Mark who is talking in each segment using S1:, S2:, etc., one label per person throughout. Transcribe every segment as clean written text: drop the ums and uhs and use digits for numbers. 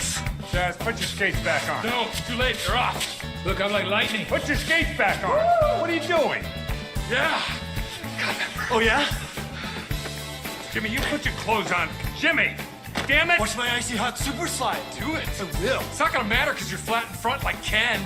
S1: this.
S2: Chaz, put your skates back on.
S1: No, it's too late. They're off. Look, I'm like lightning.
S2: Put your skates back on. What are you doing?
S1: Yeah. Got that.
S3: Oh, yeah?
S2: Jimmy, you put your clothes on. Jimmy, damn it.
S3: Watch my icy hot super slide.
S1: Do it.
S3: I will.
S1: It's not gonna matter because you're flat in front like Ken.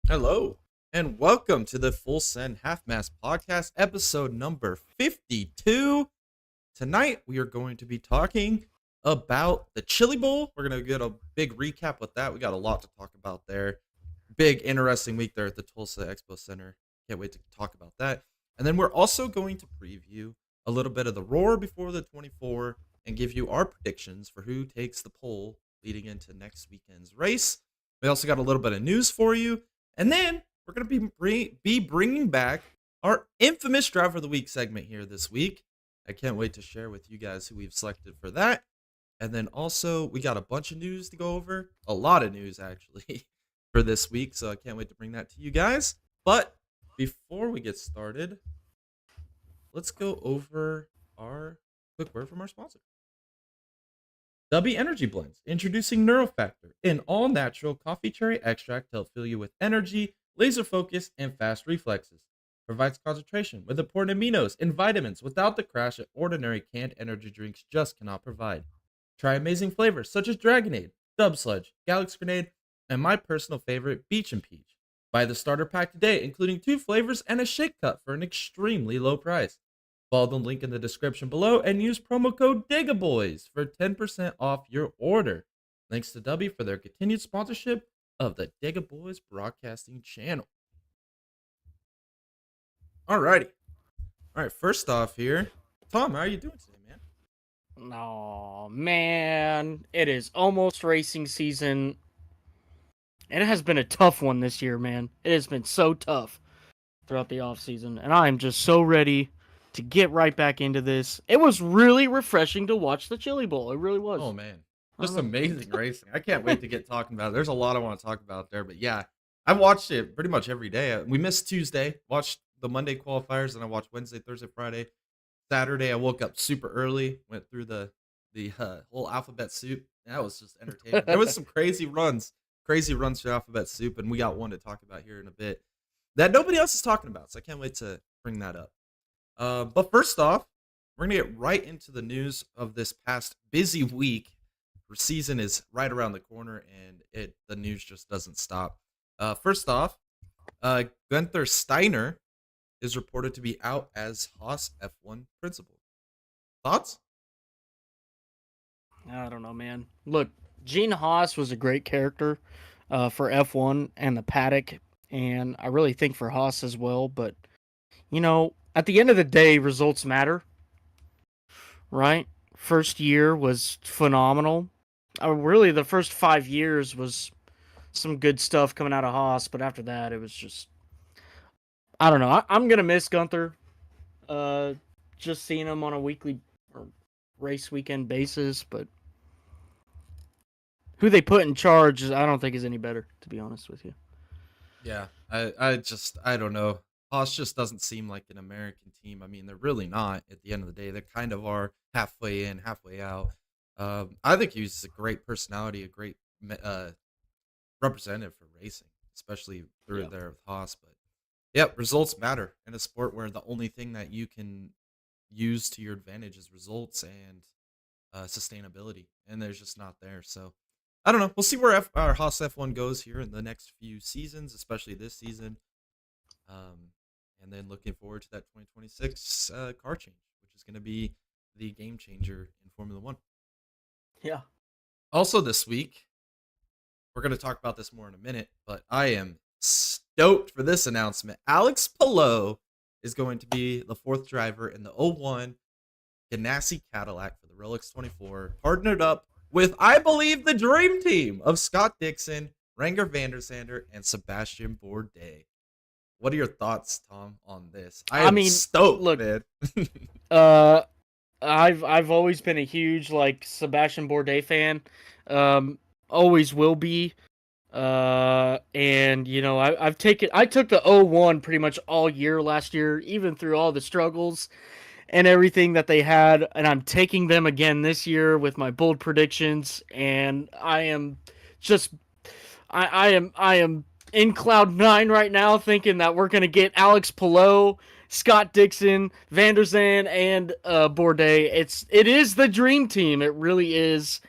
S4: Hello, and welcome to the Full Send Half Mast Podcast, episode number 52. Tonight, we are going to be talking about the Chili Bowl. We're going to get a big recap with that. We got a lot to talk about there. Big, interesting week there at the Tulsa Expo Center. Can't wait to talk about that. And then we're also going to preview a little bit of the Roar before the 24 and give you our predictions for who takes the pole leading into next weekend's race. We also got a little bit of news for you. And then we're going to be bringing back our infamous Driver of the Week segment here this week. I can't wait to share with you guys who we've selected for that. And then also, we got a bunch of news to go over. A lot of news, actually, for this week. So I can't wait to bring that to you guys. But before we get started, let's go over our quick word from our sponsor. W Energy Blends, introducing NeuroFactor, an all-natural coffee cherry extract to help fill you with energy, laser focus, and fast reflexes. Provides concentration with important aminos and vitamins without the crash that ordinary canned energy drinks just cannot provide. Try amazing flavors such as Dragonade, Dub Sludge, Galaxy Grenade, and my personal favorite, Beach and Peach. Buy the starter pack today, including 2 flavors and a shake cup for an extremely low price. Follow the link in the description below and use promo code DIGABOYS for 10% off your order. Thanks to W for their continued sponsorship of the Digaboys broadcasting channel. Alrighty. Alright, first off here, Tom, how are you doing today, man?
S5: Oh man, it is almost racing season. And it has been a tough one this year, man. It has been so tough throughout the offseason. And I am just so ready to get right back into this. It was really refreshing to watch the Chili Bowl. It really was.
S4: Oh man, just
S5: Uh-huh.
S4: amazing racing. I can't wait to get talking about it. There's a lot I want to talk about there, but yeah, I watched it pretty much every day. We missed Tuesday, watched the Monday qualifiers, and I watched Wednesday, Thursday, Friday. Saturday, I woke up super early, went through the whole alphabet soup. That was just entertaining. There was some crazy runs through alphabet soup, and we got one to talk about here in a bit that nobody else is talking about. So I can't wait to bring that up. But first off, we're gonna get right into the news of this past busy week. The season is right around the corner, and the news just doesn't stop. First off, Gunther Steiner is reported to be out as Haas F1 principal. Thoughts?
S5: I don't know, man. Look, Gene Haas was a great character for F1 and the paddock, and I really think for Haas as well. But, at the end of the day, results matter, right? First year was phenomenal. Really, the first 5 years was some good stuff coming out of Haas, but after that, it was just, I don't know. I'm going to miss Gunther. Just seeing him on a weekly or race weekend basis, but who they put in charge I don't think is any better, to be honest with you.
S4: Yeah, I don't know. Haas just doesn't seem like an American team. I mean, they're really not. At the end of the day, they kind of are halfway in, halfway out. I think he's a great personality, a great representative for racing, especially through
S5: Yeah.
S4: there with Haas. But yeah, results matter in a sport where the only thing that you can use to your advantage is results and sustainability, and there's just not there. So I don't know. We'll see where our Haas F1 goes here in the next few seasons, especially this season. And then looking forward to that 2026 car change, which is going to be the game changer in Formula One.
S5: Yeah.
S4: Also, this week, we're going to talk about this more in a minute, but I am stoked for this announcement. Alex Palou is going to be the fourth driver in the 01 Ganassi Cadillac for the Rolex 24, partnered up with, I believe, the dream team of Scott Dixon, Renger van der Zande, and Sebastian Bourdais. What are your thoughts, Tom, on this? I mean, stoked,
S5: look,
S4: man.
S5: I've always been a huge Sebastian Bourdais fan. Always will be. And I took the 01 pretty much all year last year, even through all the struggles and everything that they had, and I'm taking them again this year with my bold predictions, and I am just I am in cloud 9 right now, thinking that we're gonna get Alex Palou, Scott Dixon, Van der Zande, and Bourdais. It is the dream team. It really is.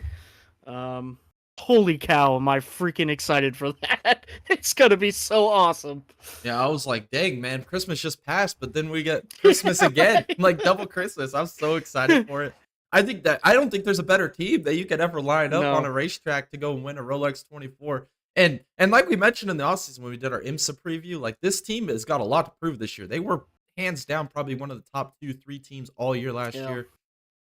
S5: Holy cow, am I freaking excited for that. It's gonna be so awesome.
S4: Yeah, I was like, dang, man, Christmas just passed, but then we get Christmas again, like double Christmas. I'm so excited for it. I don't think there's a better team that you could ever line up on a racetrack to go and win a Rolex 24. And like we mentioned in the offseason when we did our IMSA preview, like this team has got a lot to prove this year. They were hands down probably one of the top 2-3 teams all year last year.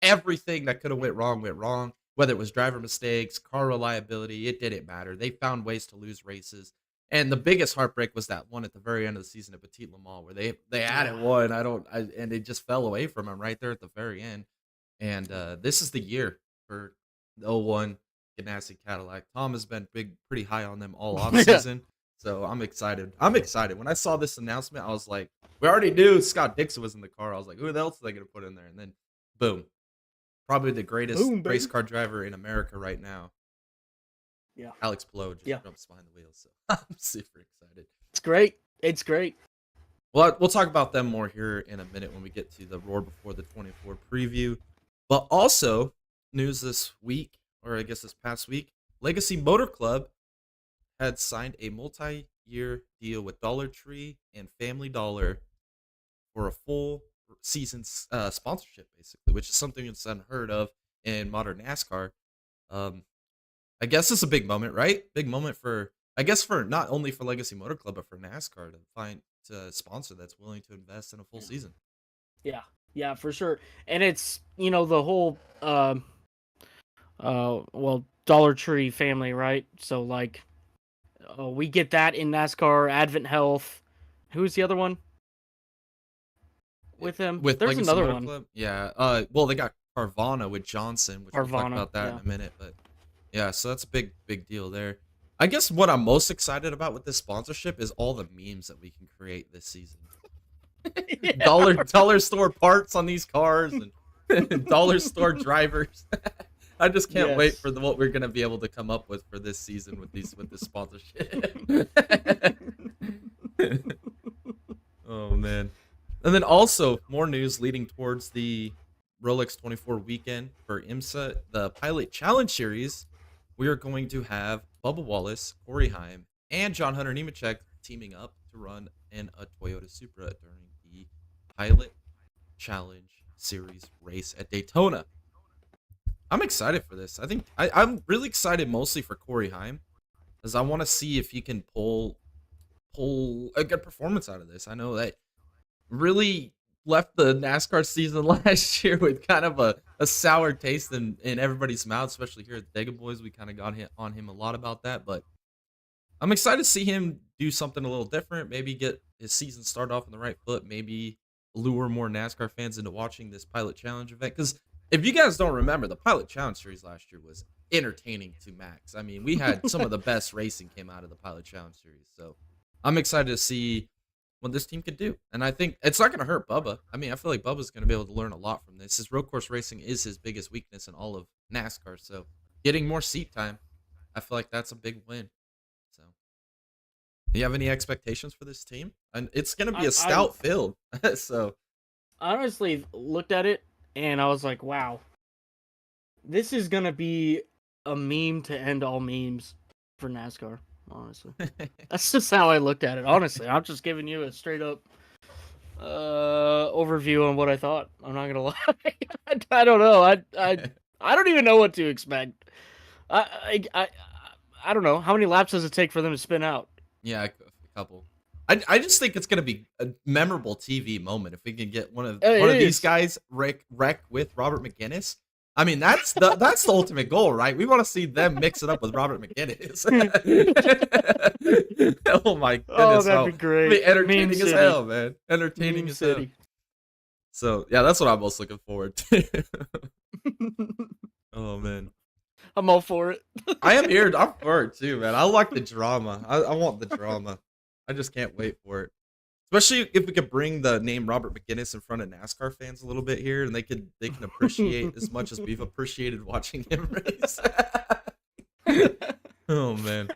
S4: Everything that could have went wrong. Whether it was driver mistakes, car reliability, it didn't matter. They found ways to lose races. And the biggest heartbreak was that one at the very end of the season at Petit Le Mans, where they added one. And it just fell away from them right there at the very end. And this is the year for the 01 Ganassi Cadillac. Tom has been pretty high on them all off season. So I'm excited. When I saw this announcement, I was like, we already knew Scott Dixon was in the car. I was like, who else are they going to put in there? And then boom. Probably the greatest race car driver in America right now.
S5: Yeah.
S4: Alex Palou just jumps behind the wheel. So I'm super excited.
S5: It's great.
S4: Well, we'll talk about them more here in a minute when we get to the Roar Before the 24 preview. But also, news this week, or I guess this past week, Legacy Motor Club had signed a multi-year deal with Dollar Tree and Family Dollar for a full season sponsorship, basically, which is something that's unheard of in modern NASCAR. I guess it's a big moment, right? Big moment for not only for Legacy Motor Club, but for NASCAR to find a sponsor that's willing to invest in a full season.
S5: Yeah, for sure. And it's, the whole Dollar Tree family, right? So we get that in NASCAR. Advent Health. Who's the other one with him?
S4: With
S5: There's
S4: Legacy
S5: another
S4: Motor
S5: one.
S4: Club? Yeah. Well, they got Carvana with Johnson, which we'll talk
S5: Carvana,
S4: about that
S5: yeah.
S4: in a minute. But yeah, so that's a big deal there. I guess what I'm most excited about with this sponsorship is all the memes that we can create this season. Dollar store parts on these cars and dollar store drivers. I just can't wait for what we're gonna be able to come up with for this season with this sponsorship. Oh man. And then also more news leading towards the Rolex 24 weekend for IMSA, the Pilot Challenge Series. We are going to have Bubba Wallace, Corey Heim, and John Hunter Nemechek teaming up to run in a Toyota Supra during the Pilot Challenge Series race at Daytona. I'm excited for this. I think I'm really excited mostly for Corey Heim, because I want to see if he can pull a good performance out of this. I know that really left the NASCAR season last year with kind of a sour taste in everybody's mouth, especially here at the Dega Boys. We kind of got on him a lot about that, but I'm excited to see him do something a little different, maybe get his season started off on the right foot, maybe lure more NASCAR fans into watching this Pilot Challenge event. Because if you guys don't remember, the Pilot Challenge Series last year was entertaining to max. I mean, we had some of the best racing came out of the Pilot Challenge Series, so I'm excited to see what this team could do. And I think it's not going to hurt Bubba. I mean, I feel like Bubba's going to be able to learn a lot from this. His road course racing is his biggest weakness in all of NASCAR. So getting more seat time, I feel like that's a big win. So do you have any expectations for this team? And it's going to be a stout field. So
S5: I honestly looked at it and I was like, wow, this is going to be a meme to end all memes for NASCAR. Honestly, that's just how I looked at it. Honestly, I'm just giving you a straight up overview on what I thought. I'm not gonna lie. I don't know. I don't even know what to expect. I don't know. How many laps does it take for them to spin out?
S4: Yeah, a couple. I just think it's gonna be a memorable TV moment if we can get one of these guys wreck with Robert McGinnis. I mean, that's the ultimate goal, right? We want to see them mix it up with Robert McGinnis. Oh my goodness!
S5: Oh, that'd be great.
S4: It'd be entertaining as hell, man. Entertaining as hell. So yeah, that's what I'm most looking forward to. Oh man,
S5: I'm all for it.
S4: I am here. I'm for it too, man. I like the drama. I want the drama. I just can't wait for it. Especially if we could bring the name Robert McGinnis in front of NASCAR fans a little bit here, and they can appreciate as much as we've appreciated watching him race. Oh man.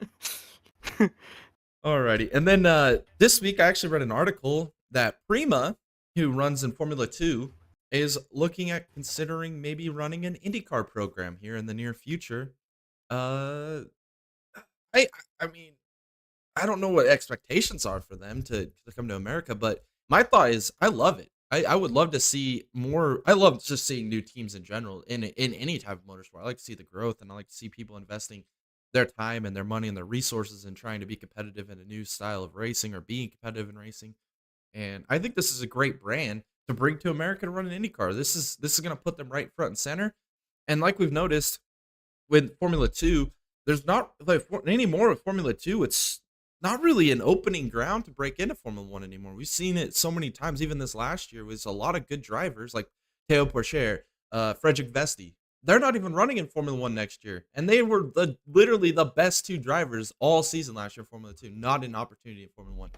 S4: Alrighty, and then this week I actually read an article that Prima, who runs in Formula 2, is looking at considering maybe running an IndyCar program here in the near future. I mean, I don't know what expectations are for them to come to America, but my thought is I love it. I would love to see more. I love just seeing new teams in general in any type of motorsport. I like to see the growth, and I like to see people investing their time and their money and their resources in trying to be competitive in a new style of racing or being competitive in racing. And I think this is a great brand to bring to America to run an IndyCar. This is going to put them right front and center. And like we've noticed with Formula 2, there's not like anymore with Formula 2. It's not really an opening ground to break into Formula 1 anymore. We've seen it so many times. Even this last year was a lot of good drivers like Theo Pourchaire, Frederick Vesti. They're not even running in Formula 1 next year. And they were literally the best two drivers all season last year in Formula 2, not an opportunity in Formula 1.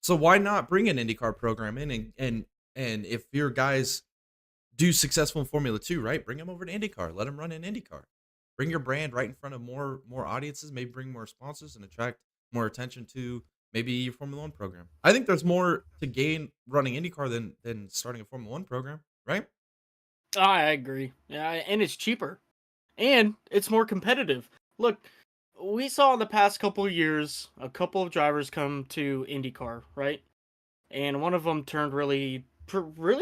S4: So why not bring an IndyCar program in and if your guys do successful in Formula 2, right, bring them over to IndyCar. Let them run in IndyCar. Bring your brand right in front of more audiences, maybe bring more sponsors and attract more attention to maybe your Formula 1 program. I think there's more to gain running IndyCar than starting a Formula 1 program, right?
S5: I agree. Yeah, and it's cheaper. And it's more competitive. Look, we saw in the past couple of years a couple of drivers come to IndyCar, right? And one of them turned really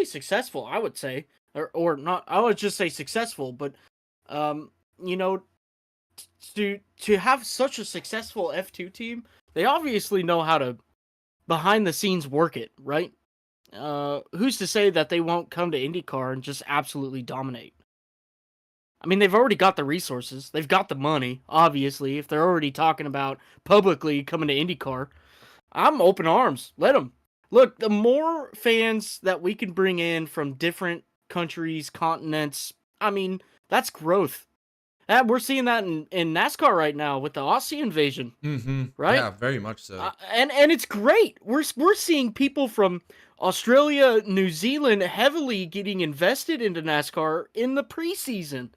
S5: successful, I would say. Or not, I would just say successful, but you know, to have such a successful F2 team, they obviously know how to behind the scenes work it, right? Who's to say that they won't come to IndyCar and just absolutely dominate? I mean, they've already got the resources. They've got the money, obviously. If they're already talking about publicly coming to IndyCar, I'm open arms. Let them. Look, the more fans that we can bring in from different countries, continents, I mean, that's growth. We're seeing that in NASCAR right now with the Aussie invasion,
S4: Mm-hmm.
S5: right?
S4: Yeah, very much so.
S5: And it's great. We're seeing people from Australia, New Zealand heavily getting invested into NASCAR in the preseason.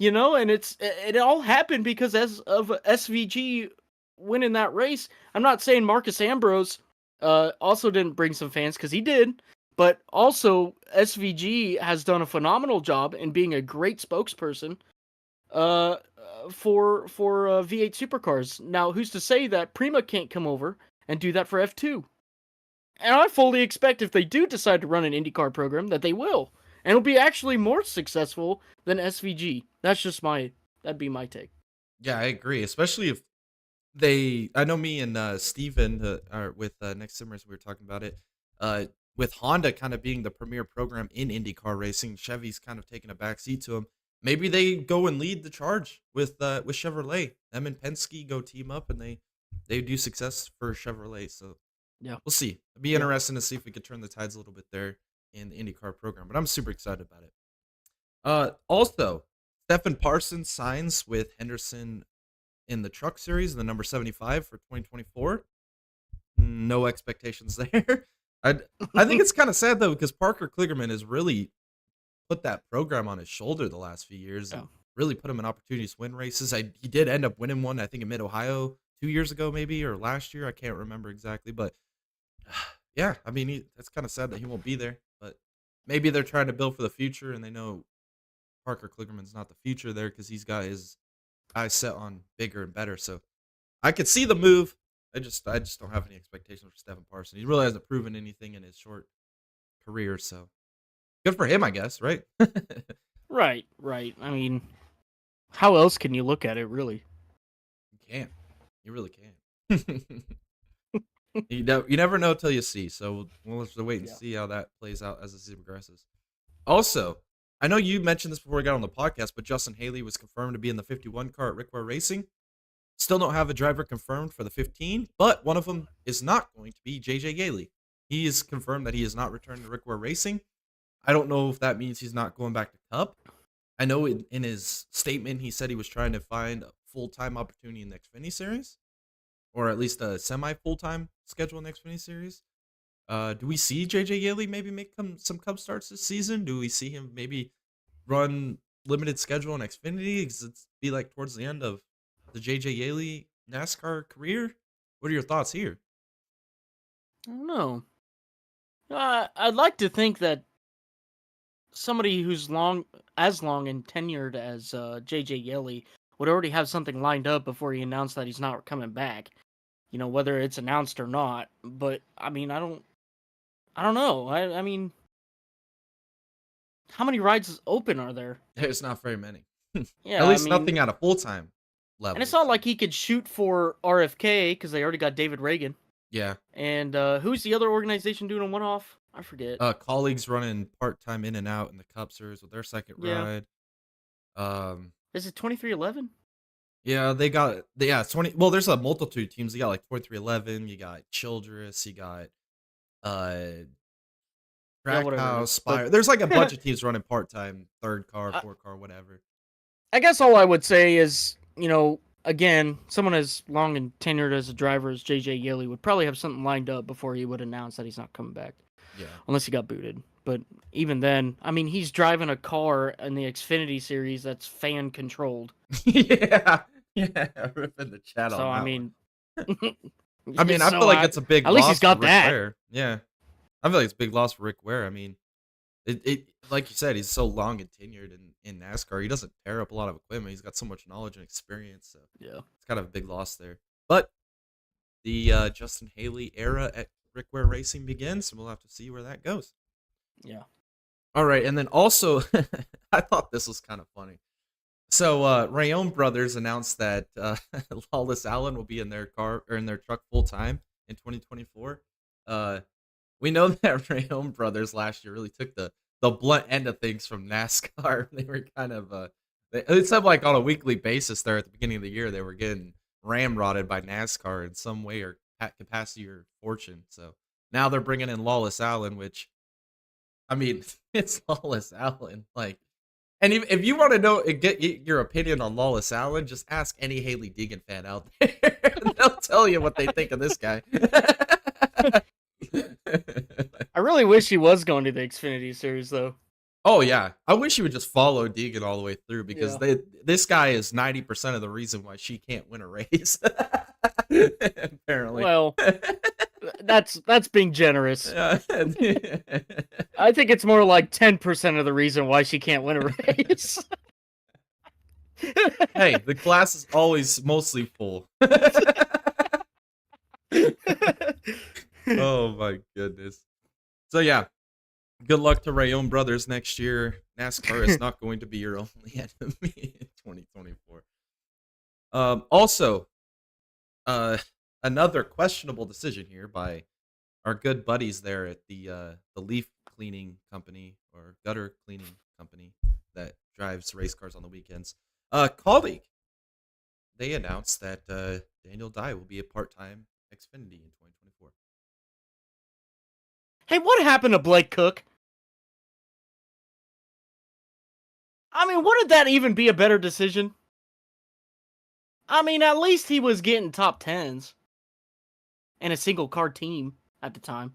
S5: And it all happened because of SVG winning that race. I'm not saying Marcus Ambrose also didn't bring some fans, because he did, but also SVG has done a phenomenal job in being a great spokesperson uh, for V8 supercars. Now, who's to say that Prima can't come over and do that for F2? And I fully expect if they do decide to run an IndyCar program that they will. And it'll be actually more successful than SVG. That'd be my take.
S4: Yeah, I agree. Especially if I know me and Steven are with Next Simmers, we were talking about it. With Honda kind of being the premier program in IndyCar racing, Chevy's kind of taking a back seat to them. Maybe they go and lead the charge with Chevrolet. Them and Penske go team up, and they do success for Chevrolet. So
S5: Yeah.
S4: we'll see. It'd be interesting to see if we could turn the tides a little bit there in the IndyCar program. But I'm super excited about it. Also, Stephen Parsons signs with Henderson in the Truck Series, the number 75 for 2024. No expectations there. I think it's kind of sad though, because Parker Kligerman has really put that program on his shoulder the last few years. And really put him in opportunities to win races. He did end up winning one, I think, in Mid-Ohio 2 years ago, maybe, or last year. I can't remember exactly, but yeah, I mean, it's kind of sad that he won't be there. But maybe they're trying to build for the future, and they know Parker Kligerman's not the future there because he's got his eyes set on bigger and better. So I could see the move. I just don't have any expectations for Stephen Parsons. He really hasn't proven anything in his short career, so good for him, I guess, right?
S5: Right. I mean, how else can you look at it, really?
S4: You can't. You really can't. You never know till you see. So we'll have to wait and see how that plays out as the season progresses. Also, I know you mentioned this before we got on the podcast, but Justin Haley was confirmed to be in the 51 car at Rick Ware Racing. Still don't have a driver confirmed for the 15, but one of them is not going to be JJ Yaley. He is confirmed that he is not returning to Rick Ware Racing. I don't know if that means he's not going back to Cup. I know in his statement he said he was trying to find a full-time opportunity in the Xfinity Series, or at least a semi-full-time schedule in the Xfinity Series. Do we see JJ Yaley maybe make some Cup starts this season? Do we see him maybe run limited schedule in Xfinity? Because it's be like towards the end of the JJ Yaley NASCAR career? What are your thoughts here?
S5: I don't know. I'd like to think that somebody who's as long and tenured as JJ Yeley would already have something lined up before he announced that he's not coming back. Whether it's announced or not. But I mean, I don't know. I mean, how many rides open are there?
S4: There's not very many.
S5: Yeah,
S4: At least
S5: I mean,
S4: nothing at a full-time level.
S5: and it's not like he could shoot for RFK because they already got David Reagan.
S4: Yeah.
S5: And who's the other organization doing a one-off? I forget.
S4: Colleagues running part-time in and out in the Cup Series with their second
S5: Yeah.
S4: ride.
S5: Is it 2311?
S4: Yeah, it's 20. Well, there's a multitude of teams. You got like 2311, you got Childress, you got
S5: whatever it
S4: Trackhouse,
S5: is.
S4: Spire. There's like a bunch of teams running part-time, third car, fourth car, whatever.
S5: I guess all I would say is, again, someone as long and tenured as a driver as JJ Yeley would probably have something lined up before he would announce that he's not coming back.
S4: Yeah.
S5: Unless he got booted. But even then, I mean, he's driving a car in the Xfinity Series that's fan controlled.
S4: yeah, ripping the chat on
S5: So,
S4: that
S5: I mean...
S4: I feel like it's a big
S5: at
S4: loss
S5: least he's got
S4: for Rick
S5: that.
S4: Ware. Yeah. I feel like it's a big loss for Rick Ware. I mean, it like you said, he's so long and tenured in NASCAR. He doesn't tear up a lot of equipment. He's got so much knowledge and experience. So
S5: Yeah.
S4: it's kind of a big loss there. But the Justin Haley era at Rick Ware Racing begins, and we'll have to see where that goes.
S5: Yeah.
S4: All right, and then also, I thought this was kind of funny. So Rayone Brothers announced that Lawless Allen will be in their car or in their truck full time in 2024. We know that Rayone Brothers last year really took the blunt end of things from NASCAR. They were kind of It said like on a weekly basis there at the beginning of the year they were getting ramrodded by NASCAR in some way or capacity or fortune. So now they're bringing in Lawless Allen, which I mean, it's Lawless Allen. Like, and if you want to know get your opinion on Lawless Allen, just ask any Haley Deegan fan out there. They'll tell you what they think of this guy.
S5: I really wish he was going to the Xfinity Series, though.
S4: Oh yeah, I wish he would just follow Deegan all the way through because this guy is 90% of the reason why she can't win a race. Apparently.
S5: Well, that's being generous.
S4: Yeah.
S5: I think it's more like 10% of the reason why she can't win a race.
S4: Hey, the glass is always mostly full. Oh my goodness. So yeah, good luck to Rayone Brothers next year. NASCAR is not going to be your only enemy in 2024. Also, another questionable decision here by our good buddies there at the leaf cleaning company or gutter cleaning company that drives race cars on the weekends. Colleague, they announced that Daniel Dye will be a part-time Xfinity in 2024.
S5: Hey, what happened to Blake Cook? I mean, wouldn't that even be a better decision? I mean, at least he was getting top 10s in a single car team at the time.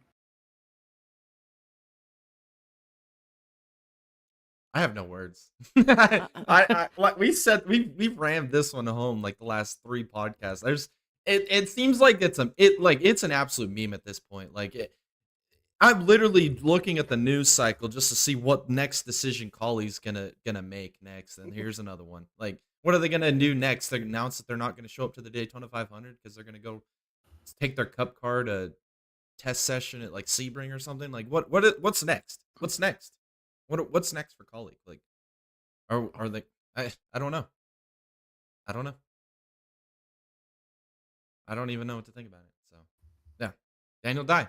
S4: I have no words. I like we said, we've rammed this one home like the last 3 podcasts. It seems like it's an absolute meme at this point. I'm literally looking at the news cycle just to see what next decision Colley's gonna make next. And here's another one. Like, what are they gonna do next? They announce that they're not gonna show up to the Daytona 500 because they're gonna go take their Cup car to test session at like Sebring or something. Like, what's next? What's next? What's next for Colley? Like, are they? I don't know. I don't know. I don't even know what to think about it. So, yeah, Daniel Dye.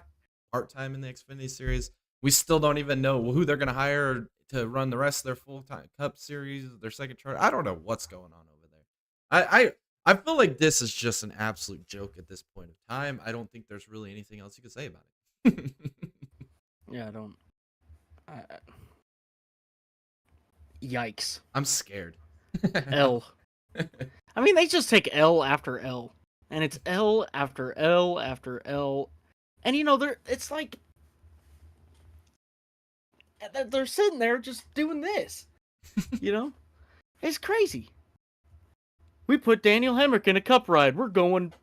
S4: Part-time in the Xfinity Series. We still don't even know who they're going to hire to run the rest of their full-time Cup Series, their second chart. I don't know what's going on over there. I feel like this is just an absolute joke at this point of time. I don't think there's really anything else you can say about it.
S5: Yeah, I don't. Yikes.
S4: I'm scared.
S5: L. I mean, they just take L after L. And it's L after L after L. And, it's like, they're sitting there just doing this, It's crazy. We put Daniel Hemrick in a Cup ride. We're going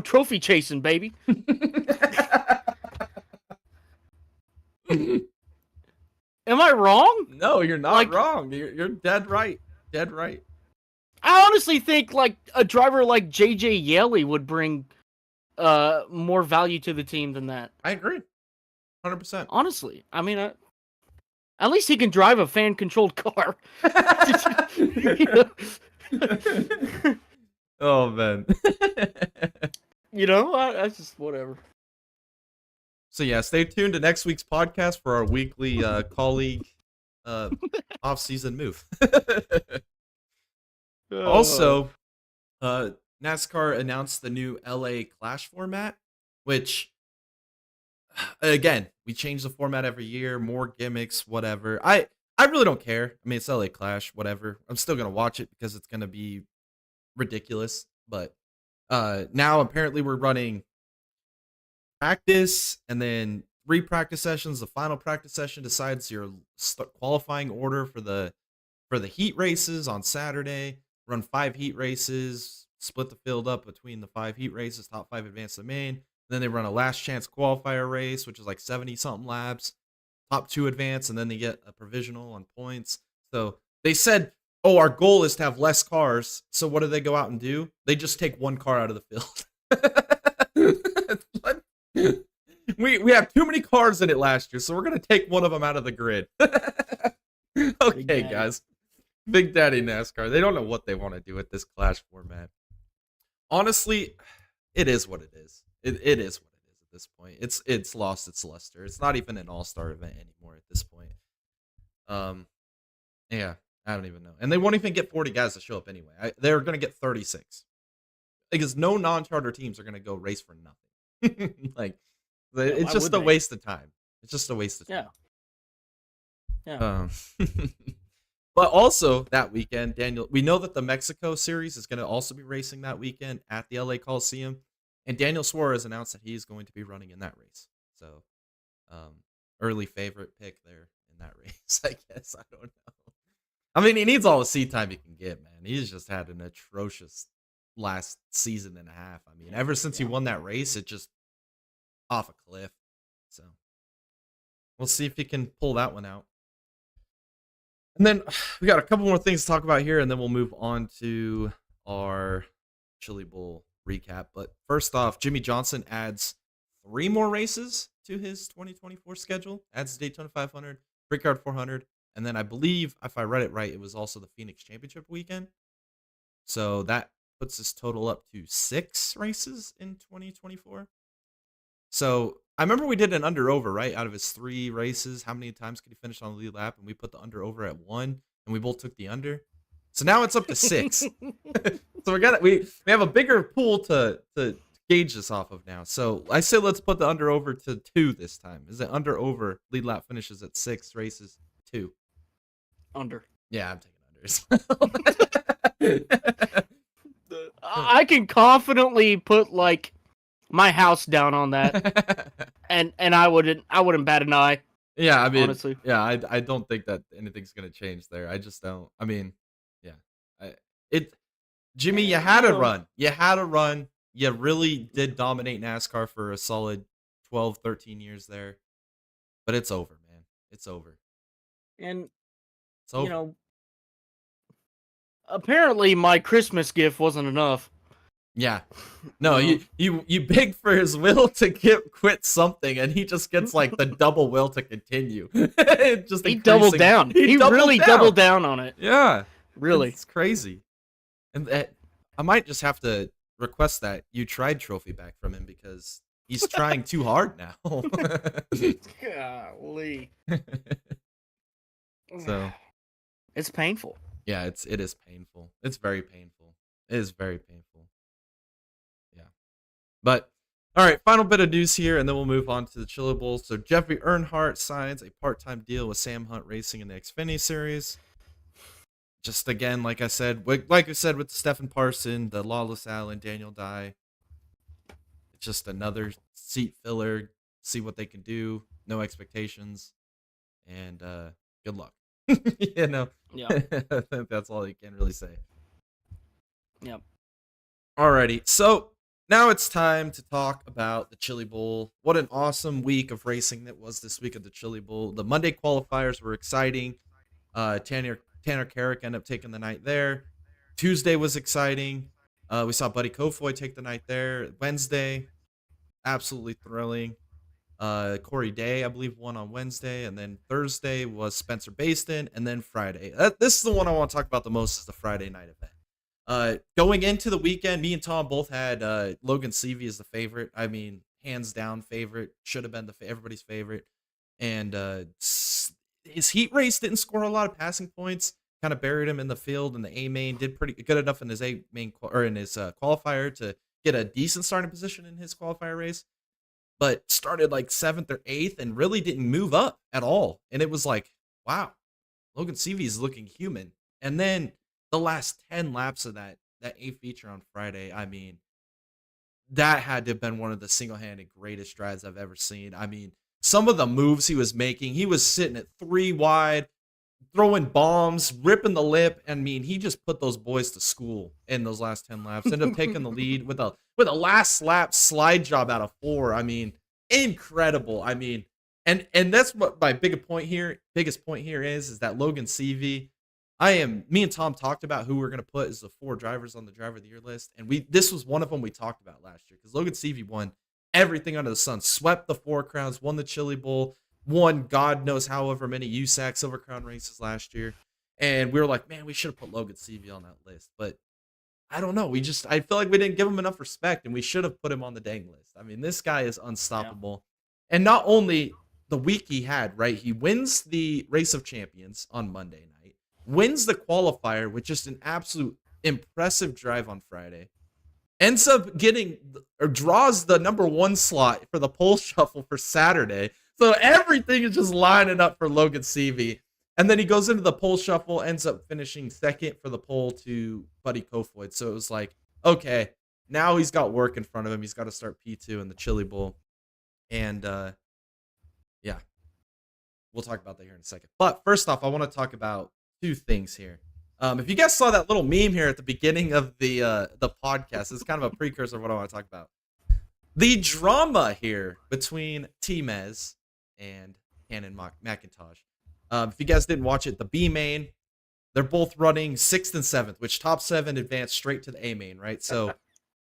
S5: trophy chasing, baby. Am I wrong?
S4: No, you're not wrong. You're dead right. Dead right.
S5: I honestly think, a driver like JJ Yeley would bring more value to the team than that.
S4: I agree. 100%.
S5: Honestly. I mean, at least he can drive a fan-controlled car.
S4: Oh, man.
S5: I just, whatever.
S4: So, yeah, stay tuned to next week's podcast for our weekly colleague off-season move. Also, NASCAR announced the new LA Clash format, which, again, we change the format every year, more gimmicks, whatever. I really don't care. I mean, it's LA Clash, whatever. I'm still going to watch it because it's going to be ridiculous. But now, apparently, we're running practice and then 3 practice sessions. The final practice session decides your qualifying order for the heat races on Saturday. Run 5 heat races, split the field up between the 5 heat races, top 5 advance to main. Then they run a last chance qualifier race, which is like 70 something laps, top 2 advance, and then they get a provisional on points. So they said, oh, our goal is to have less cars. So what do they go out and do? They just take 1 car out of the field. We have too many cars in it last year, so we're going to take one of them out of the grid. Okay, guys. Big Daddy NASCAR. They don't know what they want to do with this Clash format. Honestly, it is what it is. It is what it is at this point. It's lost its luster. It's not even an all-star event anymore at this point. Yeah. I don't even know. And they won't even get 40 guys to show up anyway. They're going to get 36. Because no non-charter teams are going to go race for nothing. Like, it's just a waste of time. It's just a waste of time.
S5: Yeah.
S4: But also that weekend, Daniel, we know that the Mexico series is going to also be racing that weekend at the LA Coliseum. And Daniel Suarez announced that he's going to be running in that race. So, early favorite pick there in that race, I guess. I don't know. I mean, he needs all the seat time he can get, man. He's just had an atrocious last season and a half. I mean, ever since he won that race, it just off a cliff. So, we'll see if he can pull that one out. And then we got a couple more things to talk about here, and then we'll move on to our Chili Bowl recap. But first off, Jimmy Johnson adds 3 more races to his 2024 schedule. Adds the Daytona 500, Brickyard 400, and then I believe, if I read it right, it was also the Phoenix Championship weekend. So that puts his total up to 6 races in 2024. So I remember we did an under-over, right? Out of his 3 races, how many times could he finish on the lead lap? And we put the under-over at 1, and we both took the under. So now it's up to 6. So we have a bigger pool to gauge this off of now. So I say let's put the under-over to 2 this time. Is it under-over? Lead lap finishes at 6 races, 2.
S5: Under.
S4: Yeah, I'm taking unders.
S5: I can confidently put like my house down on that, and I wouldn't bat an eye.
S4: Yeah, I mean,
S5: honestly.
S4: Yeah, I don't think that anything's gonna change there. I just don't. I mean, yeah, Jimmy, you had a run. You had a run. You really did dominate NASCAR for a solid 12, 13 years there, but it's over, man. It's over.
S5: And
S4: It's over.
S5: you know, apparently my Christmas gift wasn't enough.
S4: Yeah. No, you begged for his will to quit something, and he just gets like the double will to continue. Just
S5: he doubled down. He really doubled down on it.
S4: Yeah.
S5: Really.
S4: It's crazy. And I might just have to request that You Tried trophy back from him because he's trying too hard now.
S5: Golly.
S4: So
S5: it's painful.
S4: Yeah, it is painful. It's very painful. It is very painful. Yeah. But all right, final bit of news here, and then we'll move on to the Chili Bowl. So Jeffrey Earnhardt signs a part-time deal with Sam Hunt Racing in the Xfinity Series. Just again, like I said with Stephen Parson, the Lawless Allen, Daniel Dye. It's just another seat filler. See what they can do. No expectations, and good luck. You know.
S5: Yeah.
S4: I think that's all you can really say.
S5: Yep.
S4: Alrighty, so now it's time to talk about the Chili Bowl. What an awesome week of racing that was this week of the Chili Bowl. The Monday qualifiers were exciting. Tanner Carrick ended up taking the night there. Tuesday was exciting. We saw Buddy Kofoid take the night there. Wednesday, absolutely thrilling. Corey Day, I believe, won on Wednesday, and then Thursday was Spencer Baston, and then Friday. This is the one I want to talk about the most, is the Friday night event. Going into the weekend, me and Tom both had Logan Seavey as the favorite. I mean, hands down favorite. Should have been everybody's favorite. And his heat race didn't score a lot of passing points. Kind of buried him in the field in the A main. Did pretty good enough in his qualifier to get a decent starting position in his qualifier race. But started like 7th or 8th and really didn't move up at all. And it was like, wow, Logan Seavey is looking human. And then the last 10 laps of that A feature on Friday, I mean, that had to have been one of the single-handed greatest drives I've ever seen. I mean, some of the moves he was making, he was sitting at 3 wide, throwing bombs, ripping the lip. I mean, he just put those boys to school in those last 10 laps. Ended up taking the lead with a last lap slide job out of 4. I mean, incredible. I mean, and that's what my biggest point here is that Logan Seavey, me and Tom talked about who we're going to put as the 4 drivers on the driver of the year list. And this was one of them we talked about last year, because Logan Seavey won everything under the sun, swept the 4 crowns, won the Chili Bowl, won God knows however many USAC Silver Crown races last year. And we were like, man, we should have put Logan Seavey on that list. But I don't know. I feel like we didn't give him enough respect, and we should have put him on the dang list. I mean, this guy is unstoppable. Yeah. And not only the week he had, right? He wins the Race of Champions on Monday night. wins the qualifier with just an absolute impressive drive on Friday. Ends up getting or draws the number 1 slot for the pole shuffle for Saturday. So everything is just lining up for Logan Seavey. And then he goes into the pole shuffle, ends up finishing second for the pole to Buddy Kofoid. So it was like, okay, now he's got work in front of him. He's got to start P2 in the Chili Bowl. And yeah, we'll talk about that here in a second. But first off, I want to talk about 2 things here. If you guys saw that little meme here at the beginning of the podcast, it's kind of a precursor of what I want to talk about. The drama here between T-Mez and Cannon McIntosh. If you guys didn't watch it, the B main, they're both running 6th and 7th, which top 7 advance straight to the A main, right? So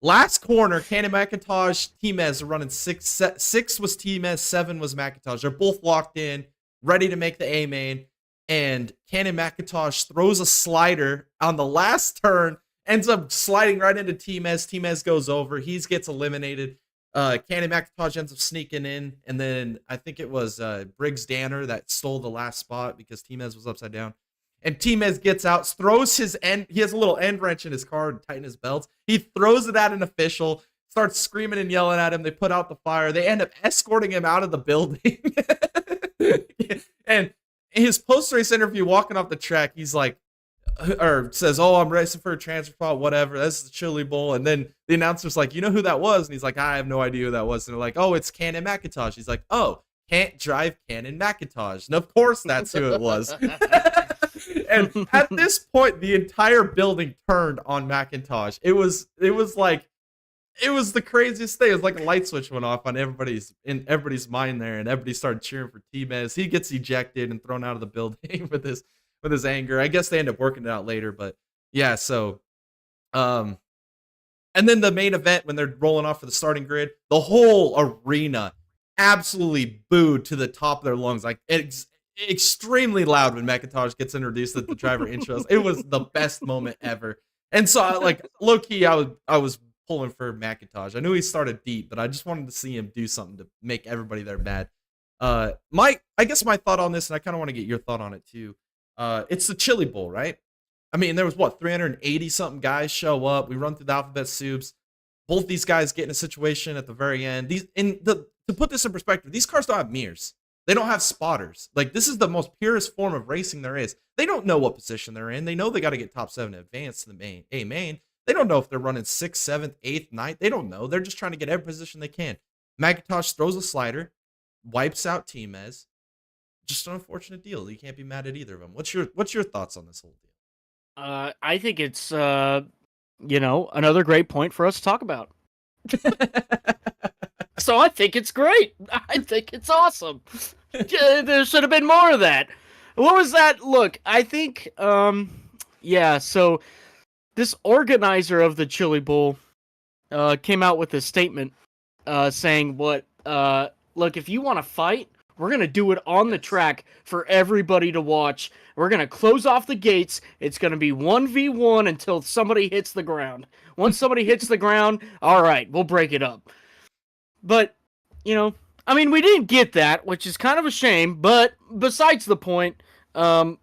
S4: last corner, Cannon McIntosh, T-Mez are running 6. 6 was T-Mez, 7 was McIntosh. They're both locked in, ready to make the A main. And Cannon McIntosh throws a slider on the last turn, ends up sliding right into T-Mez. T-Mez goes over. He gets eliminated. Cannon McIntosh ends up sneaking in. And then I think it was Briggs Danner that stole the last spot because T-Mez was upside down. And T-Mez gets out, throws his end. He has a little end wrench in his car to tighten his belts. He throws it at an official, starts screaming and yelling at him. They put out the fire. They end up escorting him out of the building. And in his post-race interview, walking off the track, he's like, or says, "Oh, I'm racing for a transfer spot, whatever. That's the Chili Bowl." And then the announcer's like, "You know who that was?" And he's like, "I have no idea who that was." And they're like, "Oh, it's Cannon McIntosh." He's like, "Oh, can't drive Cannon McIntosh." And of course, that's who it was. And at this point, the entire building turned on McIntosh. It was the craziest thing. It was like a light switch went off on everybody's mind there, and everybody started cheering for T-Mez. He gets ejected and thrown out of the building with his anger. I guess they end up working it out later, but yeah. So, and then the main event when they're rolling off for the starting grid, the whole arena absolutely booed to the top of their lungs, like it's extremely loud when McIntosh gets introduced at the driver intros. It was the best moment ever, and so like low key, I was pulling for McIntosh. I knew he started deep, but I just wanted to see him do something to make everybody there mad. I guess my thought on this, and I kind of want to get your thought on it too. It's the Chili Bowl, right? I mean, there was 380 something guys show up. We run through the alphabet soups. Both these guys get in a situation at the very end. To put this in perspective, these cars don't have mirrors. They don't have spotters. Like, this is the most purest form of racing there is. They don't know what position they're in. They know they got to get top 7 to advance to the main. They don't know if they're running 6th, 7th, 8th, 9th. They don't know. They're just trying to get every position they can. McIntosh throws a slider, wipes out T-Mez. Just an unfortunate deal. You can't be mad at either of them. What's your thoughts on this whole deal?
S5: I think it's another great point for us to talk about. So I think it's great. I think it's awesome. There should have been more of that. What was that? Look, I think so this organizer of the Chili Bowl came out with a statement saying, look, if you want to fight, we're going to do it on the track for everybody to watch. We're going to close off the gates. It's going to be 1v1 until somebody hits the ground. Once somebody hits the ground, all right, we'll break it up. But, we didn't get that, which is kind of a shame. But besides the point, I